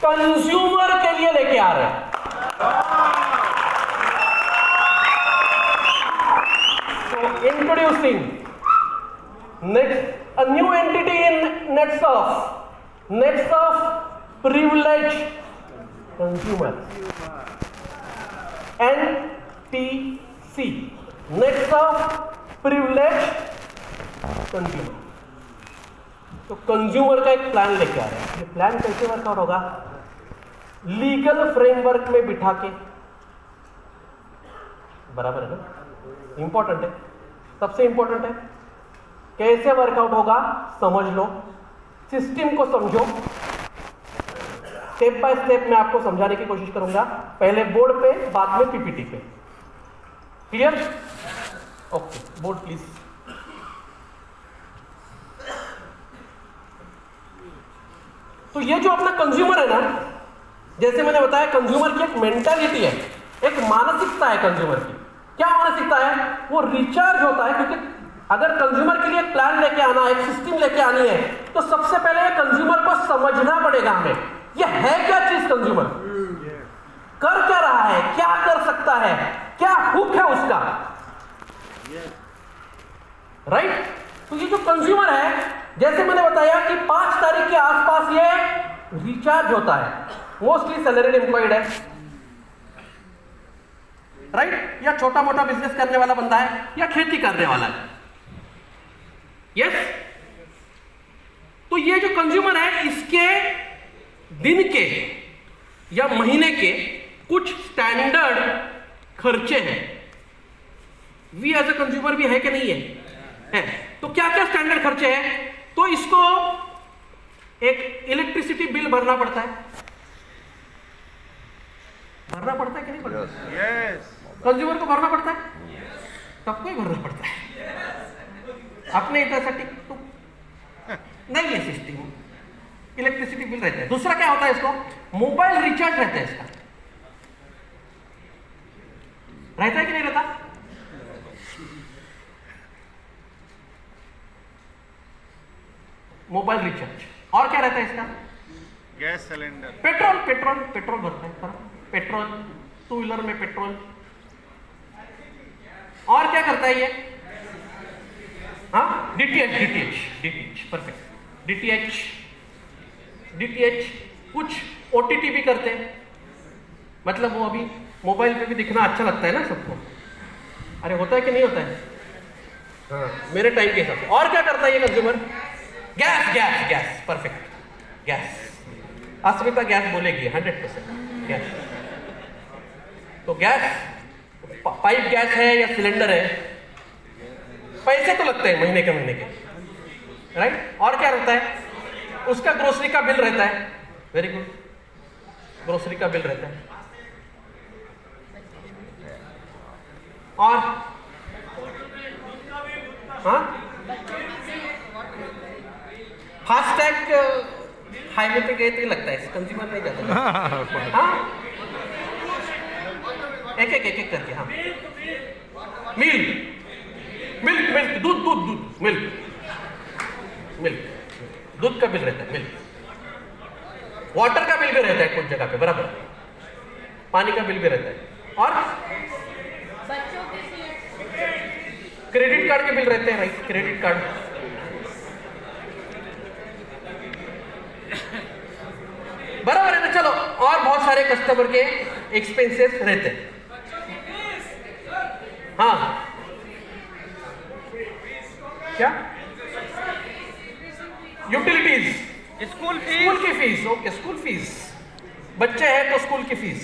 कंज्यूमर के लिए लेके आ रहे हैं। So introducing next a new entity in NetSurf privileged consumer, NPC, NetSurf privileged consumer. तो कंज्यूमर का एक प्लान लेके आ रहे हैं। ये प्लान कैसे वर्कआउट होगा? लीगल फ्रेमवर्क में बिठा के, बराबर है ना? इंपॉर्टेंट है, सबसे इंपॉर्टेंट है। कैसे वर्कआउट होगा समझ लो, सिस्टम को समझो। स्टेप बाय स्टेप मैं आपको समझाने की कोशिश करूंगा, पहले बोर्ड पे, बाद में पीपीटी पे। क्लियर? Okay, board please. तो ये जो अपना कंज्यूमर है ना, जैसे मैंने बताया, कंज्यूमर की एक मेंटालिटी है, एक मानसिकता है कंज्यूमर की। क्या मानसिकता है? वो रिचार्ज होता है, क्योंकि अगर कंज्यूमर के लिए एक प्लान लेके आना, एक सिस्टम लेके आनी है, तो सबसे पहले कंज्यूमर को समझना पड़ेगा हमें, ये है क्या चीज, कंज्यूमर कर क्या रहा है, क्या कर सकता है, क्या हुक है उसका, राइट? तो ये जो कंज्यूमर है, जैसे मैंने बताया कि 5 तारीख के आसपास ये रिचार्ज होता है, मोस्टली सैलरीड एम्प्लॉयड है, राइट? या छोटा मोटा बिजनेस करने वाला बंदा है, या खेती करने वाला है। यस? तो ये जो कंज्यूमर है, इसके दिन के या महीने के कुछ स्टैंडर्ड खर्चे हैं। वी एज अ कंज्यूमर भी है कि नहीं है? तो क्या क्या स्टैंडर्ड खर्चे हैं? तो इसको एक इलेक्ट्रिसिटी बिल भरना पड़ता है, भरना पड़ता है कि नहीं पड़ता? यस। कंज्यूमर को भरना पड़ता है, सबको ही भरना पड़ता है। अपने इधर तो नहीं है सिस्टम, इलेक्ट्रिसिटी बिल रहता है। दूसरा क्या होता है, इसको मोबाइल रिचार्ज रहता है, इसका रहता है कि नहीं रहता? Mobile recharge. और क्या रहता है इसका? गैस सिलेंडर, पेट्रोल भरता है, पेट्रोल, 2 व्हीलर में पेट्रोल। और क्या करता है ये? हाँ, डीटीएच, परफेक्ट, डीटीएच, कुछ ओटीटी भी करते हैं, मतलब वो अभी मोबाइल पे भी दिखना अच्छा लगता है ना सबको। अरे होता है कि नहीं होता है? हाँ, मेरे टाइम के हिसाब से। और क्या करता है ये consumer? Guess, perfect, guess. Asmita guess बोलेगी 100% गैस। तो गैस, पाइप गैस है या सिलेंडर है, पैसे तो लगते हैं महीने के, राइट? और क्या रहता है? उसका ग्रोसरी का बिल रहता है। वेरी गुड, ग्रोसरी का बिल रहता है। और हाँ, फास्टैग हाईवे पे गए तो ही लगता है, कंज्यूमर नहीं जाता। हाँ, एक करके। हाँ, मिल्क, दूध का बिल रहता है, मिल्क। वाटर का बिल भी रहता है कुछ जगह पे, बराबर, पानी का बिल भी रहता है। और क्रेडिट कार्ड के बिल रहते हैं, राइट? क्रेडिट कार्ड, बराबर है ना? चलो, और बहुत सारे कस्टमर के एक्सपेंसेस रहते हैं। हाँ, क्या? यूटिलिटीज, स्कूल की फीस। ओके, स्कूल फीस, बच्चे हैं तो स्कूल की फीस।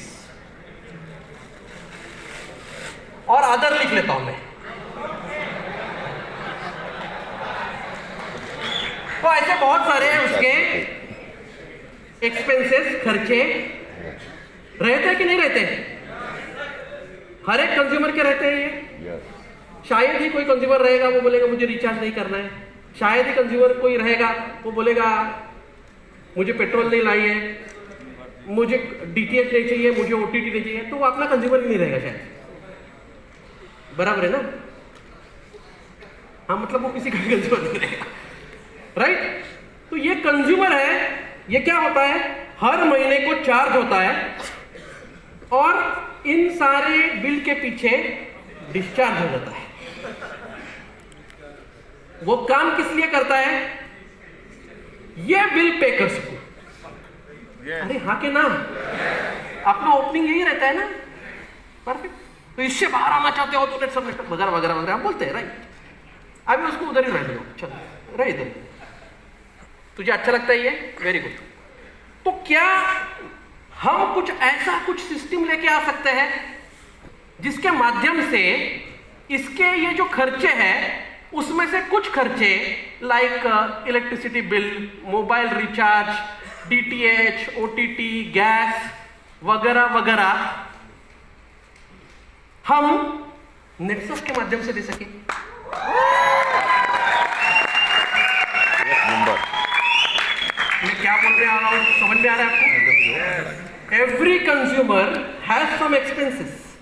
और अदर लिख लेता हूं मैं। तो ऐसे बहुत सारे उसके एक्सपेंसेस, खर्चे रहते हैं कि नहीं रहते? हर एक कंज्यूमर के रहते हैं ये। शायद ही कोई कंज्यूमर रहेगा वो बोलेगा मुझे रिचार्ज नहीं करना है। शायद ही कंज्यूमर कोई रहेगा वो बोलेगा मुझे पेट्रोल नहीं लाई है, मुझे डीटीएच नहीं चाहिए, मुझे ओटीटी नहीं चाहिए। तो वो अपना कंज्यूमर ही नहीं रहेगा शायद, बराबर है ना? हाँ, मतलब वो किसी का कंज्यूमर नहीं रहेगा, राइट? तो ये कंज्यूमर है, ये क्या होता है? हर महीने को चार्ज होता है और इन सारे बिल के पीछे डिस्चार्ज हो जाता है। वो काम किस लिए करता है? ये बिल पे कर सकूं। अरे हाँ के नाम, अपना ओपनिंग यही रहता है ना। परफेक्ट। तो इससे बाहर आना चाहते हो तो नेट सब वगैरह वगैरह वगैरह आप बोलते हैं, राइट? अभी उसको उधर ही रहने दो, चलो रहे इधर। तुझे अच्छा लगता है ये? Very good. तो क्या हम कुछ ऐसा कुछ सिस्टम लेके आ सकते हैं जिसके माध्यम से इसके ये जो खर्चे हैं उसमें से कुछ खर्चे like electricity bill, mobile recharge, DTH, OTT, gas वगैरह वगैरह हम नेटसफ के माध्यम से दे सके? मैं क्या बोल रहा हूं, समझ में आ रहा है आपको? Every consumer has some expenses,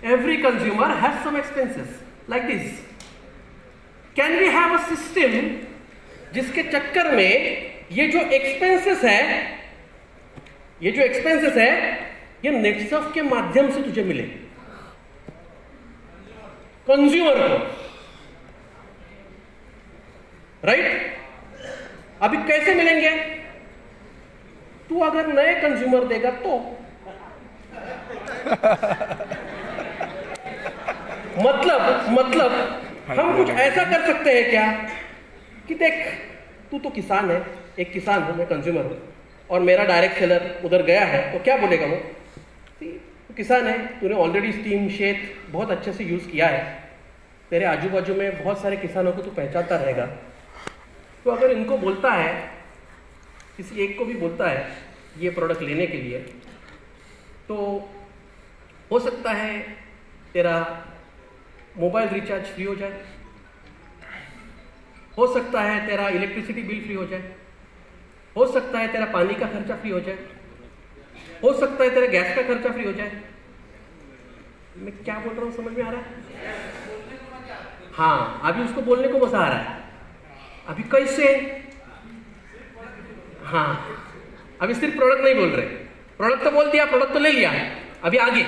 every consumer has some expenses like this. Can we have a system जिसके चक्कर में ये जो एक्सपेंसेस है ये नेटसफ के माध्यम से तुझे मिले, कंज्यूमर को, राइट? अभी कैसे मिलेंगे? तू अगर नए कंज्यूमर देगा तो मतलब हम कुछ ऐसा कर सकते हैं क्या कि देख, तू तो किसान है, एक किसान हूं मैं, कंज्यूमर हूं, और मेरा डायरेक्ट सेलर उधर गया है तो क्या बोलेगा वो? तू किसान है, तूने ऑलरेडी स्टीम शेड बहुत अच्छे से यूज किया है, तेरे आजू बाजू में बहुत सारे किसानों को तू पहचानता रहेगा। तो अगर इनको बोलता है, किसी एक को भी बोलता है ये प्रोडक्ट लेने के लिए, तो हो सकता है तेरा मोबाइल रिचार्ज फ्री हो जाए, हो सकता है तेरा इलेक्ट्रिसिटी बिल फ्री हो जाए, हो सकता है तेरा पानी का खर्चा फ्री हो जाए, हो सकता है तेरा गैस का खर्चा फ्री हो जाए। मैं क्या बोल रहा हूं, समझ में आ रहा है? हाँ, अभी उसको बोलने को मजा आ रहा है। अभी कैसे? हाँ, अभी सिर्फ प्रोडक्ट नहीं बोल रहे, प्रोडक्ट तो बोल दिया, प्रोडक्ट तो ले लिया, अभी आगे,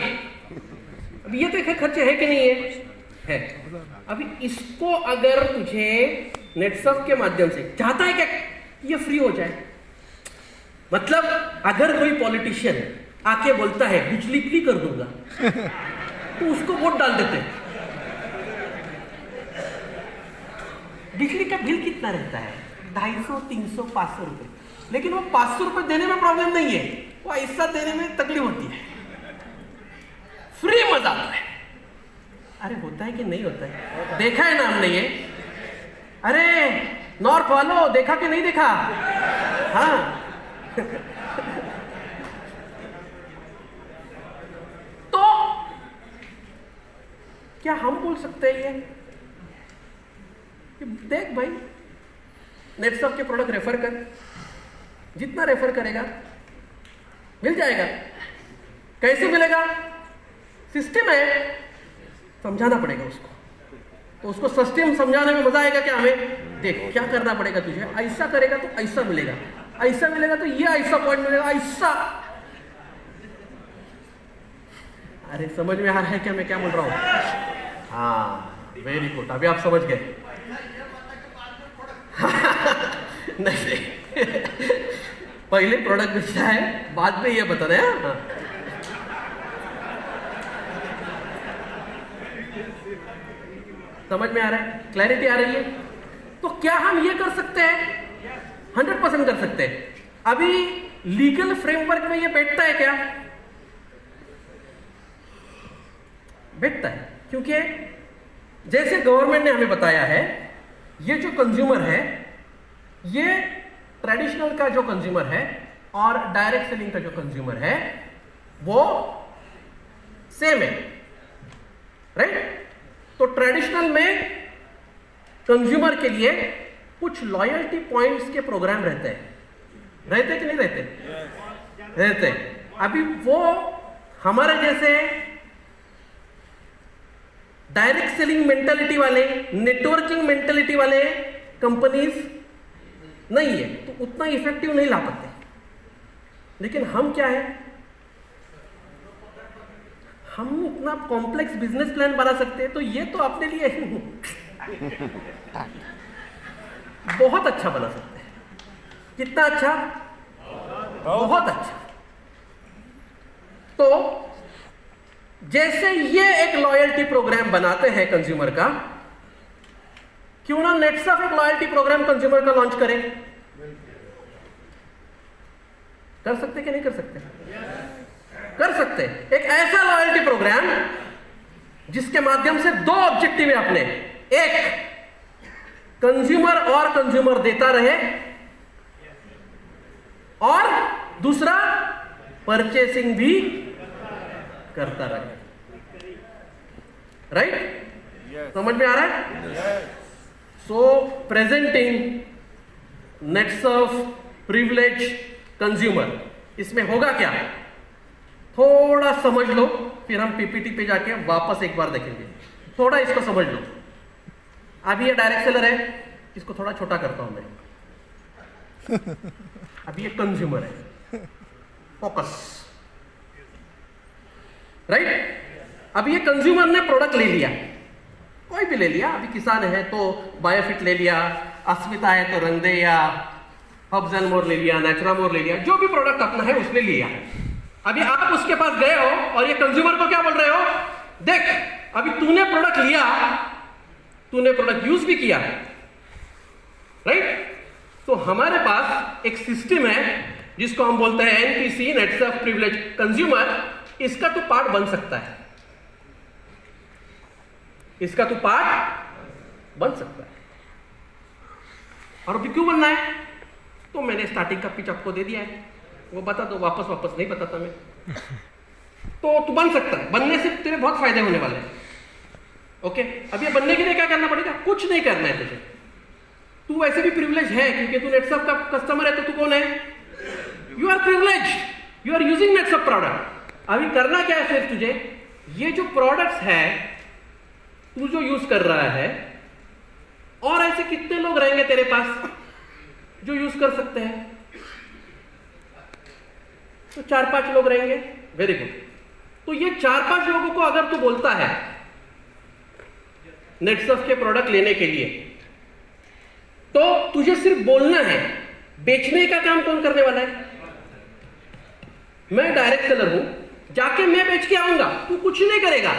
अभी ये तो खर्चे है कि नहीं है? अभी इसको अगर तुझे नेटसफ के माध्यम से चाहता है क्या ये फ्री हो जाए, मतलब अगर कोई पॉलिटिशियन आके बोलता है बिजली फ्री कर दूंगा तो उसको वोट डाल देते हैं। बिजली का बिल कितना रहता है? 250, 300, 500 रुपए, लेकिन वो 500 रुपए देने में प्रॉब्लम नहीं है, वो ऐसा देने में तकलीफ होती है। फ्री मजा आता है। अरे होता है कि नहीं होता है? देखा है ना हमने ये? अरे नॉर्थ वालों, देखा कि नहीं देखा? हाँ तो क्या हम बोल सकते हैं ये कि देख भाई, नेटसफ के प्रोडक्ट रेफर कर, जितना रेफर करेगा मिल जाएगा। कैसे मिलेगा? सिस्टम है, समझाना पड़ेगा उसको, तो उसको सिस्टम समझाने में मजा आएगा क्या हमें? देख क्या करना पड़ेगा तुझे, ऐसा करेगा तो ऐसा मिलेगा, ऐसा मिलेगा तो ये ऐसा पॉइंट मिलेगा, ऐसा। अरे समझ में आ रहा है क्या मैं क्या बोल रहा हूं? हाँ, वेरी गुड, अभी आप समझ गए। नहीं पहले प्रोडक्ट बेचना है, बाद में ये बताना है। हाँ, समझ में आ रहा है? क्लैरिटी आ रही है? तो क्या हम ये कर सकते हैं? 100% कर सकते हैं। अभी लीगल फ्रेमवर्क में ये बैठता है क्या? बैठता है, क्योंकि जैसे गवर्नमेंट ने हमें बताया है, ये जो कंज्यूमर है, ये ट्रेडिशनल का जो कंज्यूमर है और डायरेक्ट सेलिंग का जो कंज्यूमर है वो सेम है, राइट? तो ट्रेडिशनल में कंज्यूमर के लिए कुछ लॉयल्टी पॉइंट्स के प्रोग्राम रहते कि नहीं रहते? रहते। अभी वो हमारे जैसे डायरेक्ट सेलिंग मेंटालिटी वाले, नेटवर्किंग मेंटालिटी वाले कंपनीज नहीं है, तो उतना इफेक्टिव नहीं ला पाते। लेकिन हम क्या है, हम इतना कॉम्प्लेक्स बिजनेस प्लान बना सकते हैं। तो ये तो अपने लिए बहुत अच्छा बना सकते हैं। कितना अच्छा? बहुत अच्छा। तो जैसे ये एक लॉयल्टी प्रोग्राम बनाते हैं कंज्यूमर का, क्यों ना नेटसर्फ एक लॉयल्टी प्रोग्राम कंज्यूमर का लॉन्च करे? कर सकते कि नहीं कर सकते? कर सकते। एक ऐसा लॉयल्टी प्रोग्राम जिसके माध्यम से दो ऑब्जेक्टिव है अपने, एक कंज्यूमर और कंज्यूमर देता रहे, और दूसरा परचेसिंग भी करता रहे। राइट? समझ में आ रहा है? सो प्रेजेंटिंग नेटसर्फ प्रिविलेज कंज्यूमर, इसमें होगा क्या? थोड़ा समझ लो, फिर हम पीपीटी पे जाके वापस एक बार देखेंगे। थोड़ा इसको समझ लो। अभी ये डायरेक्ट सेलर है, इसको थोड़ा छोटा करता हूं मैं। अभी ये कंज्यूमर है, फोकस। राइट? अभी ये कंज्यूमर ने प्रोडक्ट ले लिया, कोई भी ले लिया। अभी किसान है तो बायोफिट ले लिया, अस्मिता है तो रंगदे या हब्स एंड मोर ले लिया, नेचुरामोर ले लिया, जो भी प्रोडक्ट अपना है उसने लिया। अभी आप उसके पास गए हो और ये कंज्यूमर को क्या बोल रहे हो? देख, अभी तूने प्रोडक्ट लिया, तूने प्रोडक्ट यूज भी किया। राइट? तो हमारे पास एक सिस्टम है जिसको हम बोलते हैं एनपीसी, नेटसर्फ प्रिविलेज कंज्यूमर। इसका तो पार्ट बन सकता है, इसका तो पार्ट बन सकता है। और अभी क्यों बनना है? तो मैंने स्टार्टिंग का पिच आपको दे दिया है, वो बता दो। वापस नहीं बताता मैं। तो तू बन सकता है, बनने से तेरे बहुत फायदे होने वाले हैं। ओके? अब ये बनने के लिए क्या करना पड़ेगा? कुछ नहीं करना है तुझे। तू वैसे भी प्रिविलेज है, क्योंकि तू नेटसर्फ का कस्टमर है। तो तू कौन है? You are privilege, you are using Netsurf product. अभी करना क्या है सिर्फ तुझे? ये जो प्रोडक्ट्स है तू जो यूज कर रहा है, और ऐसे कितने लोग रहेंगे तेरे पास जो यूज कर सकते हैं? तो 4-5 लोग रहेंगे। Very good. तो ये 4-5 लोगों को अगर तू बोलता है नेटसर्फ के प्रोडक्ट लेने के लिए, तो तुझे सिर्फ बोलना है। बेचने का काम कौन करने वाला है? मैं डायरेक्ट सेलर हूं, जाके मैं बेच के आऊंगा। तू कुछ नहीं करेगा,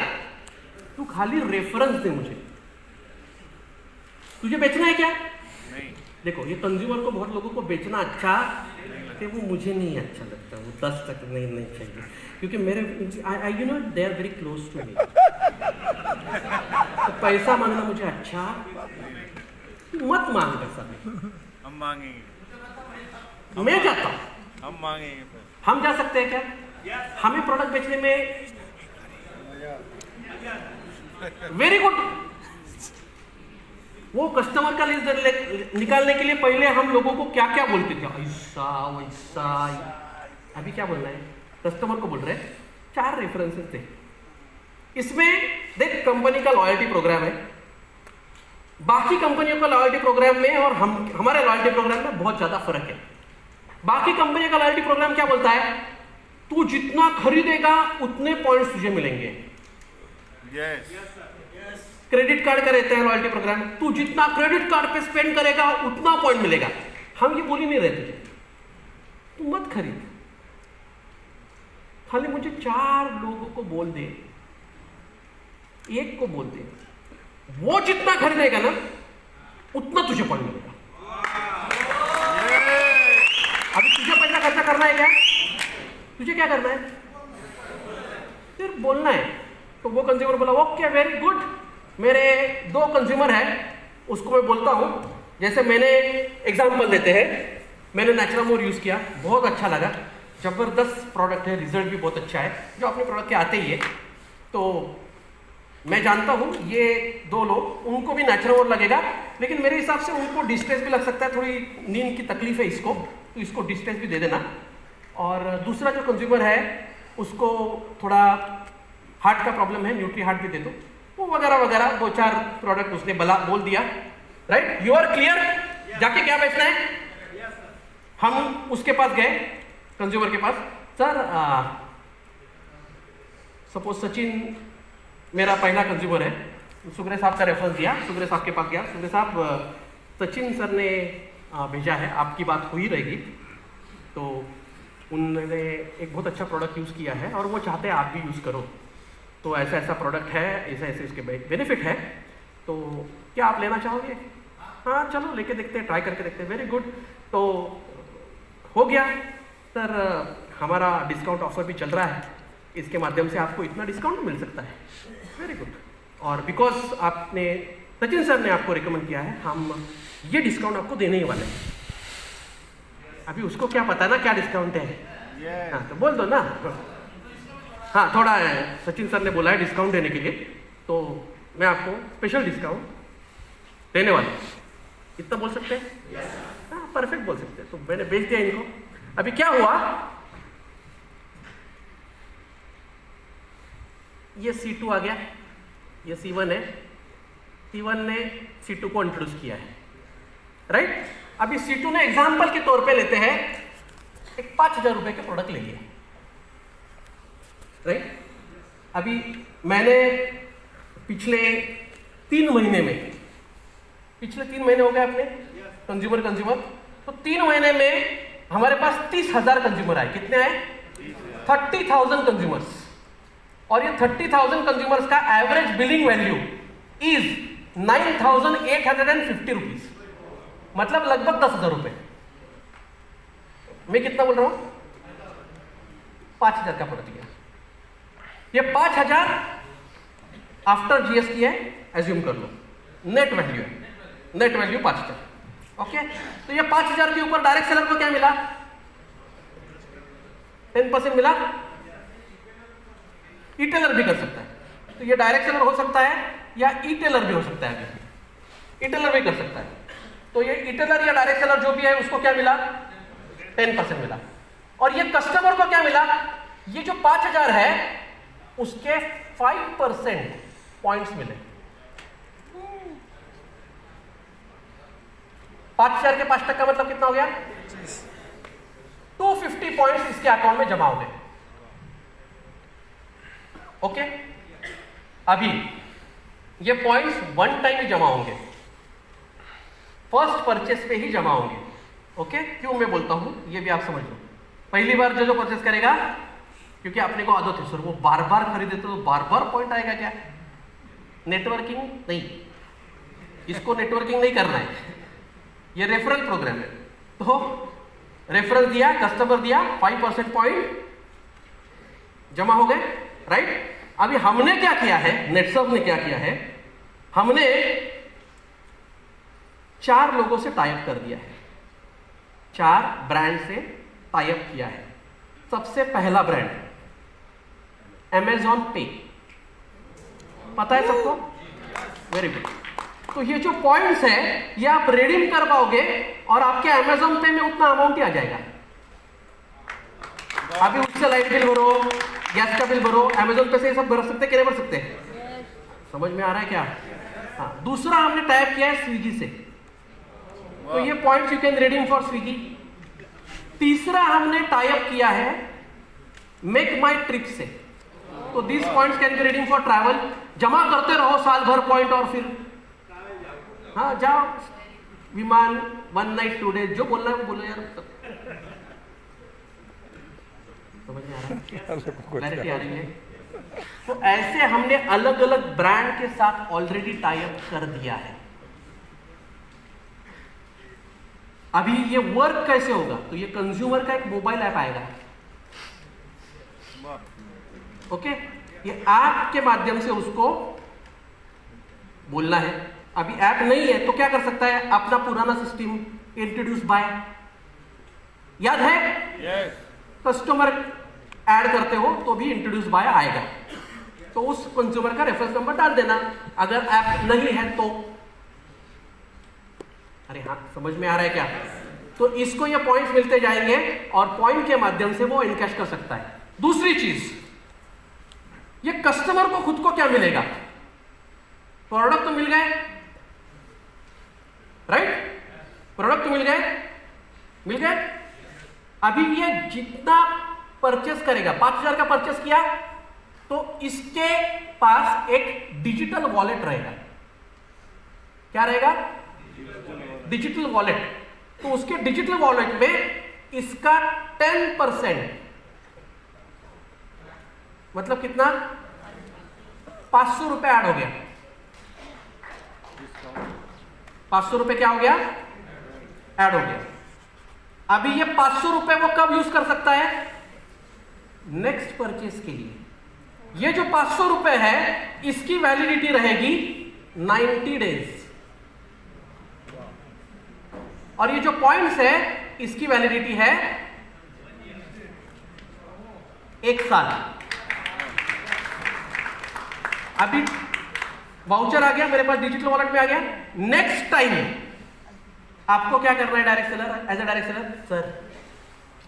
तू खाली रेफरेंस दे मुझे। तुझे बेचना है क्या? नहीं। देखो, ये कंज्यूमर को, बहुत लोगों को बेचना अच्छा कि वो मुझे नहीं अच्छा लगता, वो 10 तक नहीं चाहिए, क्योंकि मेरे you know they are very close to me. तो पैसा मांगना मुझे अच्छा मत मांग पैसा। हम मांगेंगे, मैं जाता हूं, हम मांगेंगे फिर। हम जा सकते हैं क्या? हमें प्रोडक्ट बेचने में वेरी गुड। वो कस्टमर का लिस्ट निकालने के लिए पहले हम लोगों को क्या क्या बोलते थे, ऐसा वैसा। अभी क्या बोलना है? कस्टमर को बोल रहे 4 रेफरेंसेस थे। इसमें देख, कंपनी का लॉयल्टी प्रोग्राम है, बाकी कंपनियों का लॉयल्टी प्रोग्राम में और हमारे लॉयल्टी प्रोग्राम में बहुत ज्यादा फर्क है। बाकी कंपनियों का लॉयल्टी प्रोग्राम क्या बोलता है? तू जितना खरीदेगा उतने पॉइंट्स तुझे मिलेंगे। यस। क्रेडिट कार्ड का रहता है लॉयल्टी प्रोग्राम, तू जितना क्रेडिट कार्ड पे स्पेंड करेगा उतना पॉइंट मिलेगा। हम ये बोल ही नहीं रहे तुझे, तू मत खरीद, खाली मुझे 4 लोगों को बोल दे, एक को बोल दे, वो जितना खरीदेगा ना उतना तुझे पॉइंट मिलेगा। अभी तुझे पैसा खर्चा करना है क्या? तुझे क्या करना है? सिर्फ बोलना है। तो वो कंज्यूमर बोला ओके वेरी गुड, मेरे 2 कंज्यूमर है, उसको मैं बोलता हूं। जैसे मैंने एग्जांपल देते हैं, मैंने नेचुरामोर यूज किया, बहुत अच्छा लगा, जबरदस्त प्रोडक्ट है, रिजल्ट भी बहुत अच्छा है, जो अपने प्रोडक्ट के आते ही है। तो मैं जानता हूं ये 2 लोग, उनको भी नेचुरामोर लगेगा, लेकिन मेरे हिसाब से उनको डिस्ट्रेस भी लग सकता है, थोड़ी नींद की तकलीफ है इसको, तो इसको डिस्ट्रेस भी दे देना। और दूसरा जो कंज्यूमर है उसको थोड़ा हार्ट का प्रॉब्लम है, न्यूट्री हार्ट भी दे दो, वो वगैरह वगैरह 2-4 प्रोडक्ट उसने बोल दिया। राइट? You are clear? जाके क्या बेचना है? हम उसके पास गए, कंज्यूमर के पास, सर सपोज सचिन मेरा पहला कंज्यूमर है, सुग्रे साहब का रेफरेंस दिया, सुग्रे साहब के पास गया, सुग्रे साहब सचिन सर ने भेजा है, आपकी बात हुई रहेगी, तो उन्होंने एक बहुत अच्छा प्रोडक्ट यूज़ किया है और वो चाहते हैं आप भी यूज़ करो। तो ऐसा ऐसा प्रोडक्ट है, ऐसे ऐसे इसके बेनिफिट है, तो क्या आप लेना चाहोगे? हाँ चलो लेके देखते हैं, ट्राई करके देखते हैं। वेरी गुड, तो हो गया सर, हमारा डिस्काउंट ऑफर भी चल रहा है, इसके माध्यम से आपको इतना डिस्काउंट मिल सकता है। वेरी गुड, और बिकॉज आपने सचिन सर ने आपको रिकमेंड किया है, हम ये डिस्काउंट आपको देने ही वाले हैं। अभी उसको क्या पता ना क्या डिस्काउंट है, हाँ तो बोल दो ना। हाँ थोड़ा सचिन सर ने बोला है डिस्काउंट देने के लिए, तो मैं आपको स्पेशल डिस्काउंट देने वाला हूँ। इतना बोल सकते हैं? हाँ परफेक्ट बोल सकते हैं। तो मैंने भेज दिया इनको। अभी क्या हुआ, ये C2 आ गया, ये C1 है, C1 ने C2 को इंट्रोड्यूस किया है, राइट। अभी C2 ने एग्जाम्पल के तौर पे लेते हैं एक 5,000 रुपए के प्रोडक्ट ले लिए, राइट। अभी मैंने पिछले 3 महीने में, पिछले 3 महीने हो गए अपने कंज्यूमर, तो 3 महीने में हमारे पास 30,000 कंज्यूमर आए। कितने आए? 30,000 कंज्यूमर्स। और ये 30,000 कंज्यूमर्स का average billing value is 9,850 rupees, मतलब लगभग 10,000 रुपए। मैं कितना बोल रहा हूं? 5,000 का प्रोडक्ट लिया। ये 5,000 आफ्टर जीएसटी है, एज्यूम कर लो, नेट वैल्यू है, नेट वैल्यू 5,000। ओके, तो ये 5,000 के ऊपर डायरेक्ट सेलर को क्या मिला? 10% मिला। ई-टेलर भी कर सकता है, तो ये डायरेक्ट सेलर हो सकता है या ई-टेलर भी हो सकता है। ई-टेलर भी कर सकता है, तो ये ई-टेलर या डायरेक्ट सेलर जो भी है उसको क्या मिला? 10% मिला। और ये कस्टमर को क्या मिला? ये जो 5,000 है उसके 5% पॉइंट्स मिले। 5,000 के 5% का मतलब कितना हो गया? 250 पॉइंट्स इसके अकाउंट में जमा हो गए। ओके, अभी ये पॉइंट्स वन टाइम ही जमा होंगे, फर्स्ट परचेस पे ही जमा होंगे। ओके, क्यों मैं बोलता हूं ये भी आप समझ लो। पहली बार जो परचेस करेगा, क्योंकि अपने को आदत है सर वो बार बार खरीदे तो बार बार पॉइंट आएगा क्या? नेटवर्किंग नहीं, इसको नेटवर्किंग नहीं करना है, ये रेफरल प्रोग्राम है। तो रेफरल दिया, कस्टमर दिया, 5% पॉइंट जमा हो गए, राइट। अभी हमने क्या किया है, नेटसर्फ ने क्या किया है, हमने 4 लोगों से टाई अप कर दिया है, 4 ब्रांड से टाई अप किया है। सबसे पहला ब्रांड अमेजॉन पे, पता है सबको? Very good. तो ये जो पॉइंट्स है ये आप रिडीम कर पाओगे और आपके अमेजॉन पे में उतना अमाउंट ही आ जाएगा। अभी उससे लाइट बिल भरो, गैस का बिल भरो, अमेजॉन पे से ये सब भर सकते कि नहीं भर सकते? समझ में आ रहा है क्या? हाँ, दूसरा हमने टाइप किया है स्विगी से, तो ये points you can redeem for Swiggy. तीसरा हमने टाई अप किया है मेक माई ट्रिप से, तो this points can be redeem for travel. जमा करते रहो साल भर पॉइंट, और फिर हाँ जाओ विमान, 1 नाइट 2 डेज, जो बोलना है वो बोलो यार। समझ में आ रहा है? क्लैरिटी आ रही है? तो ऐसे हमने अलग अलग ब्रांड के साथ ऑलरेडी टाई अप कर दिया है। अभी ये वर्क कैसे होगा? तो ये कंज्यूमर का एक मोबाइल ऐप आएगा। ओके, ये ऐप के माध्यम से उसको बोलना है। अभी ऐप नहीं है तो क्या कर सकता है? अपना पुराना सिस्टम इंट्रोड्यूस बाय, याद है? यस। कस्टमर ऐड करते हो तो भी इंट्रोड्यूस बाय आएगा, तो उस कंज्यूमर का रेफरेंस नंबर डाल देना। अगर ऐप नहीं है तो, अरे हाँ समझ में आ रहा है क्या? तो इसको ये पॉइंट्स मिलते जाएंगे और पॉइंट के माध्यम से वो इनकैश कर सकता है। दूसरी चीज, ये कस्टमर को खुद को क्या मिलेगा? प्रोडक्ट तो मिल गए, राइट? प्रोडक्ट तो मिल गए। अभी ये जितना परचेस करेगा, 5,000 का परचेस किया, तो इसके पास एक डिजिटल वॉलेट रहेगा। क्या रहेगा? डिजिटल वॉलेट, तो उसके डिजिटल वॉलेट में इसका 10%, मतलब कितना, 500 रुपए ऐड हो गया। 500 रुपए क्या हो गया, ऐड हो गया। अभी ये 500 रुपए वो कब यूज कर सकता है, नेक्स्ट परचेस के लिए। ये जो 500 रुपए है इसकी वैलिडिटी रहेगी 90 डेज, और ये जो पॉइंट्स है इसकी वैलिडिटी है 1 साल। अभी वाउचर आ गया मेरे पास, डिजिटल वॉलेट में आ गया। नेक्स्ट टाइम आपको क्या करना है direct seller, as a direct seller, sir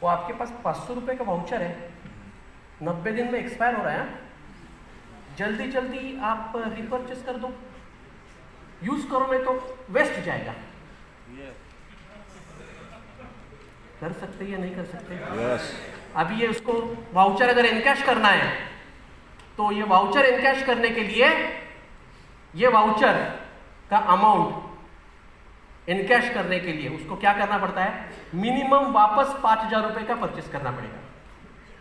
वो आपके पास 500 रुपए का वाउचर है, 90 दिन में एक्सपायर हो रहा है, जल्दी जल्दी आप रिपर्चेस कर दो, यूज करो नहीं तो वेस्ट जाएगा। कर सकते या नहीं कर सकते? यस। अभी ये उसको वाउचर अगर एनकैश करना है तो ये वाउचर एनकैश करने के लिए ये वाउचर का अमाउंट एनकैश करने के लिए उसको क्या करना पड़ता है, मिनिमम वापस 5000 रुपए का परचेस करना पड़ेगा,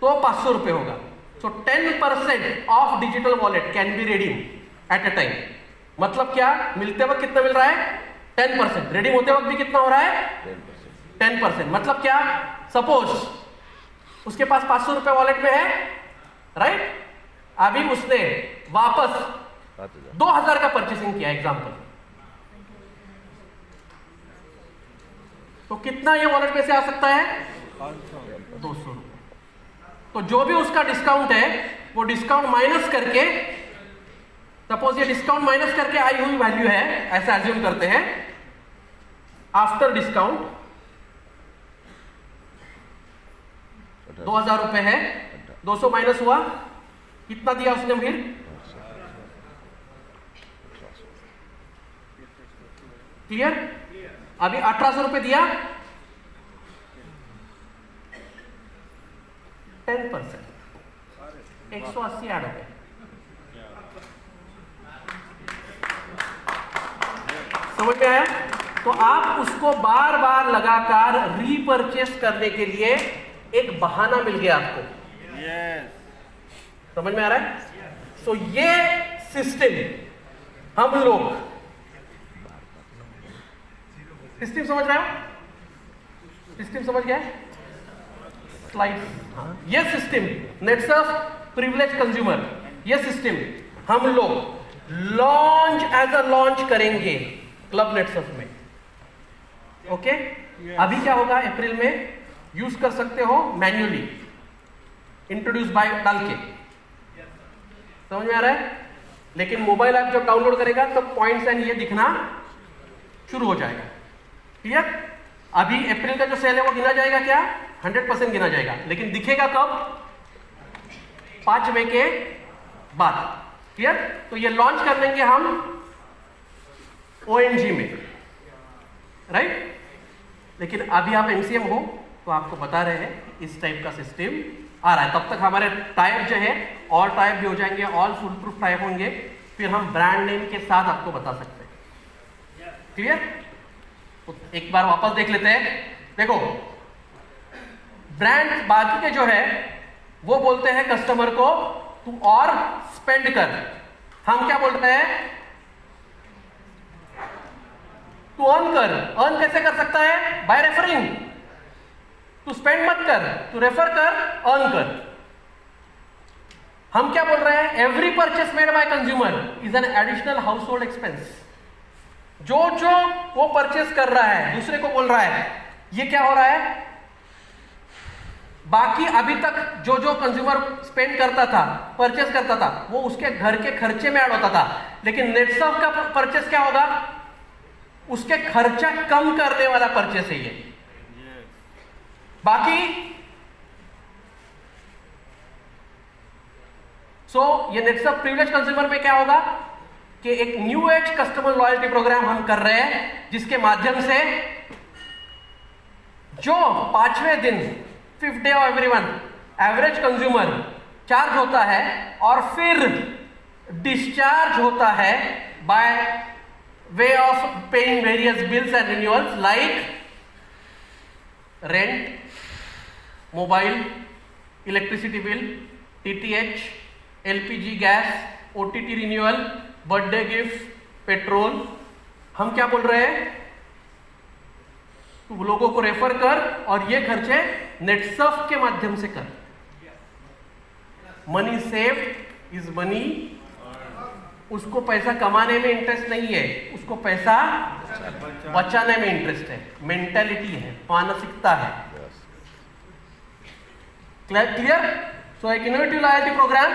तो 500 रुपए होगा। सो 10% of digital wallet can be redeem at a time. मतलब क्या, मिलते वक्त कितना मिल रहा है, 10%, रिडीम होते वक्त भी कितना हो रहा है, 10%। मतलब क्या, सपोज उसके पास 500 रुपए वॉलेट में है, राइट, अभी उसने वापस 2000 का परचेसिंग किया एग्जांपल, तो कितना ये वॉलेट में से आ सकता है, 200 रुपए। तो जो भी उसका डिस्काउंट है वो डिस्काउंट माइनस करके, सपोज ये डिस्काउंट माइनस करके आई हुई वैल्यू है, ऐसा एज्यूम करते हैं, आफ्टर डिस्काउंट 2000 रुपए है, 200 माइनस हुआ, कितना दिया उसने फिर, क्लियर? अभी 1800 रुपए दिया, 10%, 180 ऐड हो गए। समझ में आया? तो आप उसको बार बार लगातार रीपरचेस करने के लिए एक बहाना मिल गया आपको। समझ में आ रहा है? सो ये सिस्टम हम लोग, सिस्टम समझ रहे हो, सिस्टम समझ गया, स्लाइड, ये सिस्टम नेटसर्फ प्रिविलेज कंज्यूमर, ये सिस्टम हम लोग लॉन्च एज अ लॉन्च करेंगे क्लब नेटसर्फ में। ओके, अभी क्या होगा, अप्रैल में यूज कर सकते हो मैन्युअली, इंट्रोड्यूस बाय डाल के, समझ में आ रहा है? लेकिन मोबाइल ऐप जब डाउनलोड करेगा तब तो पॉइंट्स एंड ये दिखना शुरू हो जाएगा। क्लियर? अभी अप्रैल का जो सेल है वो गिना जाएगा क्या, 100% गिना जाएगा, लेकिन दिखेगा कब, 5 मई के बाद। क्लियर? तो ये लॉन्च कर लेंगे हम ONG में, राइट? लेकिन अभी आप MCM हो तो आपको बता रहे हैं इस टाइप का सिस्टम आ रहा है। तब तक हमारे टाइप जो है ऑल टाइप भी हो जाएंगे, ऑल फुल प्रूफ टाइप होंगे, फिर हम ब्रांड नेम के साथ आपको बता सकते हैं। क्लियर? तो एक बार वापस देख लेते हैं। देखो, ब्रांड बाकी के जो है वो बोलते हैं कस्टमर को तू और स्पेंड कर, हम क्या बोल रहे हैं, तू अर्न कर। अर्न कैसे कर सकता है, बाय रेफरिंग। तू स्पेंड मत कर, तू रेफर कर, अर्न कर। हम क्या बोल रहे हैं, every purchase made by consumer is an additional house hold expense. जो जो वो परचेस कर रहा है दूसरे को बोल रहा है, ये क्या हो रहा है, बाकी अभी तक जो जो कंज्यूमर स्पेंड करता था, परचेस करता था, वो उसके घर के खर्चे में ऐड होता था। लेकिन नेटसर्फ का परचेस क्या होगा, उसके खर्चा कम करने वाला परचेस है ये। बाकी ये नेटसर्फ प्रिविलेज कंज्यूमर में क्या होगा कि एक new as customer loyalty program हम कर रहे हैं, जिसके माध्यम से जो 5वें दिन 5th day of everyone average consumer charge होता है और फिर डिस्चार्ज होता है bye way of paying various bills and renewals like rent, mobile, electricity bill, TTH, LPG gas, OTT renewal, birthday gift, petrol. हम क्या बोल रहे हैं? तू लोगों को रेफर कर और ये खर्चे नेटसर्फ के माध्यम से कर। Money save is money. उसको पैसा कमाने में इंटरेस्ट नहीं है, उसको पैसा बचाने में इंटरेस्ट है। मेंटालिटी है, मानसिकता है। क्लियर? सो एक innovative loyalty program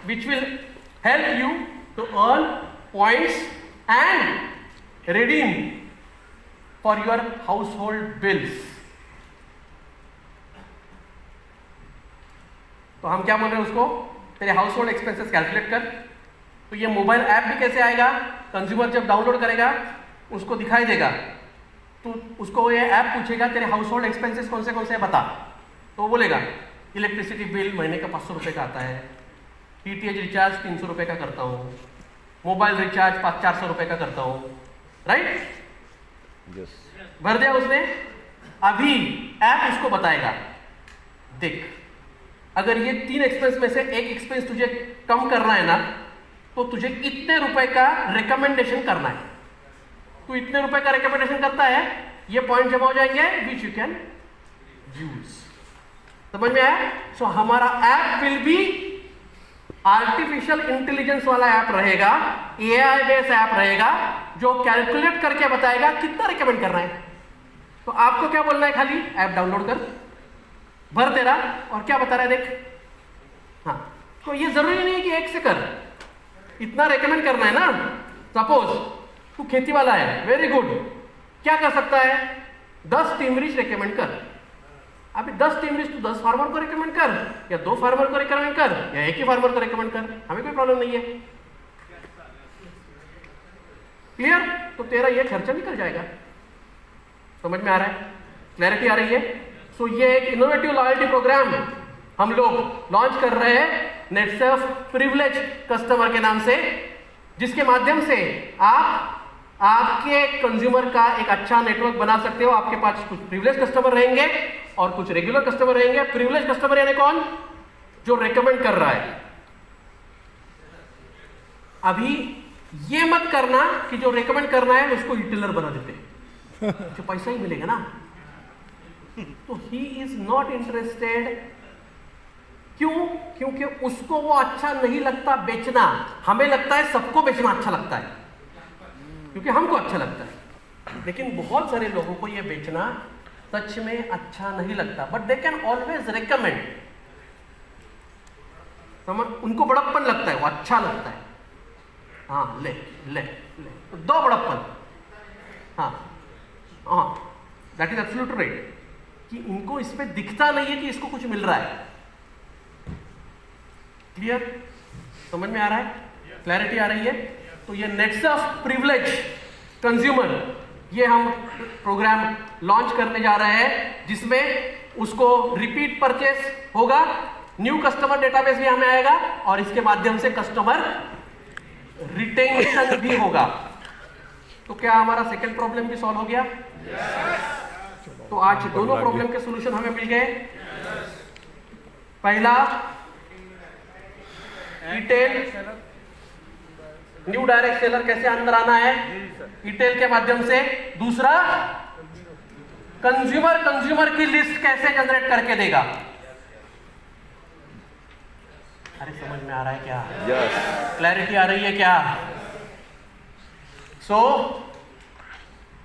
which will help you to earn points and redeem for your household bills। तो हम क्या बोल रहे हैं उसको? तेरे हाउस होल्ड एक्सपेंसेस कैलकुलेट कर। तो ये मोबाइल ऐप भी कैसे आएगा? कंज्यूमर जब डाउनलोड करेगा उसको दिखाई देगा, तो उसको ये ऐप पूछेगा तेरे हाउस होल्ड एक्सपेंसेस कौन से बता। तो वो बोलेगा इलेक्ट्रिसिटी बिल महीने का 500 रुपये का आता है, TTH रिचार्ज 300 रुपये का करता हूँ, मोबाइल रिचार्ज 400 रुपये का करता हूँ, राइट? यस। भर दिया उसने। अभी ऐप उसको बताएगा देख, अगर ये 3 एक्सपेंस में से एक एक्सपेंस तुझे कम करना है ना, तो तुझे इतने रुपए का रिकमेंडेशन करना है। तू इतने रुपए का रिकमेंडेशन करता है, ये पॉइंट जमा हो जाएंगे विच यू कैन यूज। समझ में आया? सो हमारा app will be artificial intelligence वाला ऐप रहेगा, AI बेस्ड ऐप रहेगा, जो कैलकुलेट करके बताएगा कितना रिकमेंड करना है। तो आपको क्या बोलना है? खाली ऐप डाउनलोड कर, भर दे रहा, और क्या बता रहा है देख। हाँ, तो ये जरूरी नहीं है कि एक से कर, इतना रिकमेंड करना है ना। सपोज तू खेती वाला है, वेरी गुड, क्या कर सकता है? 10 टीमरिच रिकमेंड कर। अभी 10 टीमरिच तू 10 फार्मर को रिकमेंड कर, या 2 फार्मर को रिकमेंड कर, या एक ही फार्मर को रिकमेंड कर, हमें कोई प्रॉब्लम नहीं है। क्लियर? तो तेरा ये खर्चा निकल जाएगा। समझ में आ रहा है? क्लैरिटी आ रही है? सो ये एक इनोवेटिव लॉयल्टी प्रोग्राम हम लोग लॉन्च कर रहे हैं नेटसर्फ प्रिविलेज कस्टमर के नाम से, जिसके माध्यम से आप आपके कंज्यूमर का एक अच्छा नेटवर्क बना सकते हो। आपके पास कुछ प्रिविलेज कस्टमर रहेंगे और कुछ रेगुलर कस्टमर रहेंगे। प्रिविलेज कस्टमर यानी कौन? जो रेकमेंड कर रहा है। अभी ये मत करना कि जो रेकमेंड करना है उसको रिटेलर बना देते, जो पैसा ही मिलेगा ना। तो ही इज नॉट इंटरेस्टेड। क्यों? क्योंकि उसको वो अच्छा नहीं लगता बेचना। हमें लगता है सबको बेचना अच्छा लगता है, क्योंकि हमको अच्छा लगता है। लेकिन बहुत सारे लोगों को ये बेचना सच में अच्छा नहीं लगता, but they can always recommend. समझ? उनको बड़प्पन लगता है, वो अच्छा लगता है। हाँ, ले ले ले, तो दो बड़प्पन। हाँ हाँ, दैट इज एब्सोल्यूट राइट, कि इनको इस पे दिखता नहीं है कि इसको कुछ मिल रहा है। क्लियर? समझ में आ रहा है? क्लैरिटी आ रही है? तो ये नेटसर्फ प्रिविलेज कंज्यूमर, ये हम प्रोग्राम लॉन्च करने जा रहे हैं, जिसमें उसको रिपीट परचेस होगा, न्यू कस्टमर डेटाबेस भी हमें आएगा, और इसके माध्यम से कस्टमर रिटेंशन भी होगा। तो क्या हमारा सेकंड प्रॉब्लम भी सॉल्व हो गया? तो आज दोनों प्रॉब्लम के सॉल्यूशन हमें मिल गए। पहला, रिटेल न्यू डायरेक्ट सेलर कैसे अंदर आना है रिटेल के माध्यम से। दूसरा, कंज्यूमर की लिस्ट कैसे जनरेट करके देगा। अरे समझ में आ रहा है क्या? यस। क्लैरिटी आ रही है क्या? सो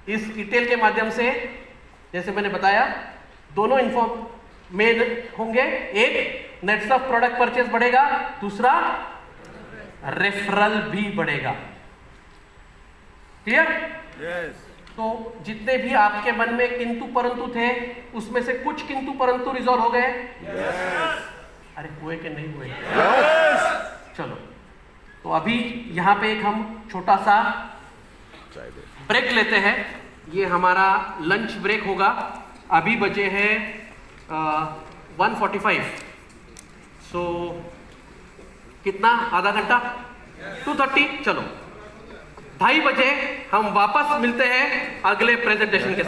इस रिटेल के माध्यम से, जैसे मैंने बताया, दोनों इन्फॉर्म में होंगे। एक, नेटसर्फ प्रोडक्ट परचेस बढ़ेगा, दूसरा रेफरल भी बढ़ेगा। क्लियर? यस। तो जितने भी आपके मन में किंतु परंतु थे, उसमें से कुछ किंतु परंतु रिजॉल्व हो गए। अरे हुए कि नहीं हुए? चलो, तो अभी यहाँ पे एक हम छोटा सा ब्रेक लेते हैं। ये हमारा लंच ब्रेक होगा। अभी बजे हैं 1:45। सो कितना? आधा घंटा? 2:30। चलो 2:30 बजे हम वापस मिलते हैं अगले प्रेजेंटेशन के साथ।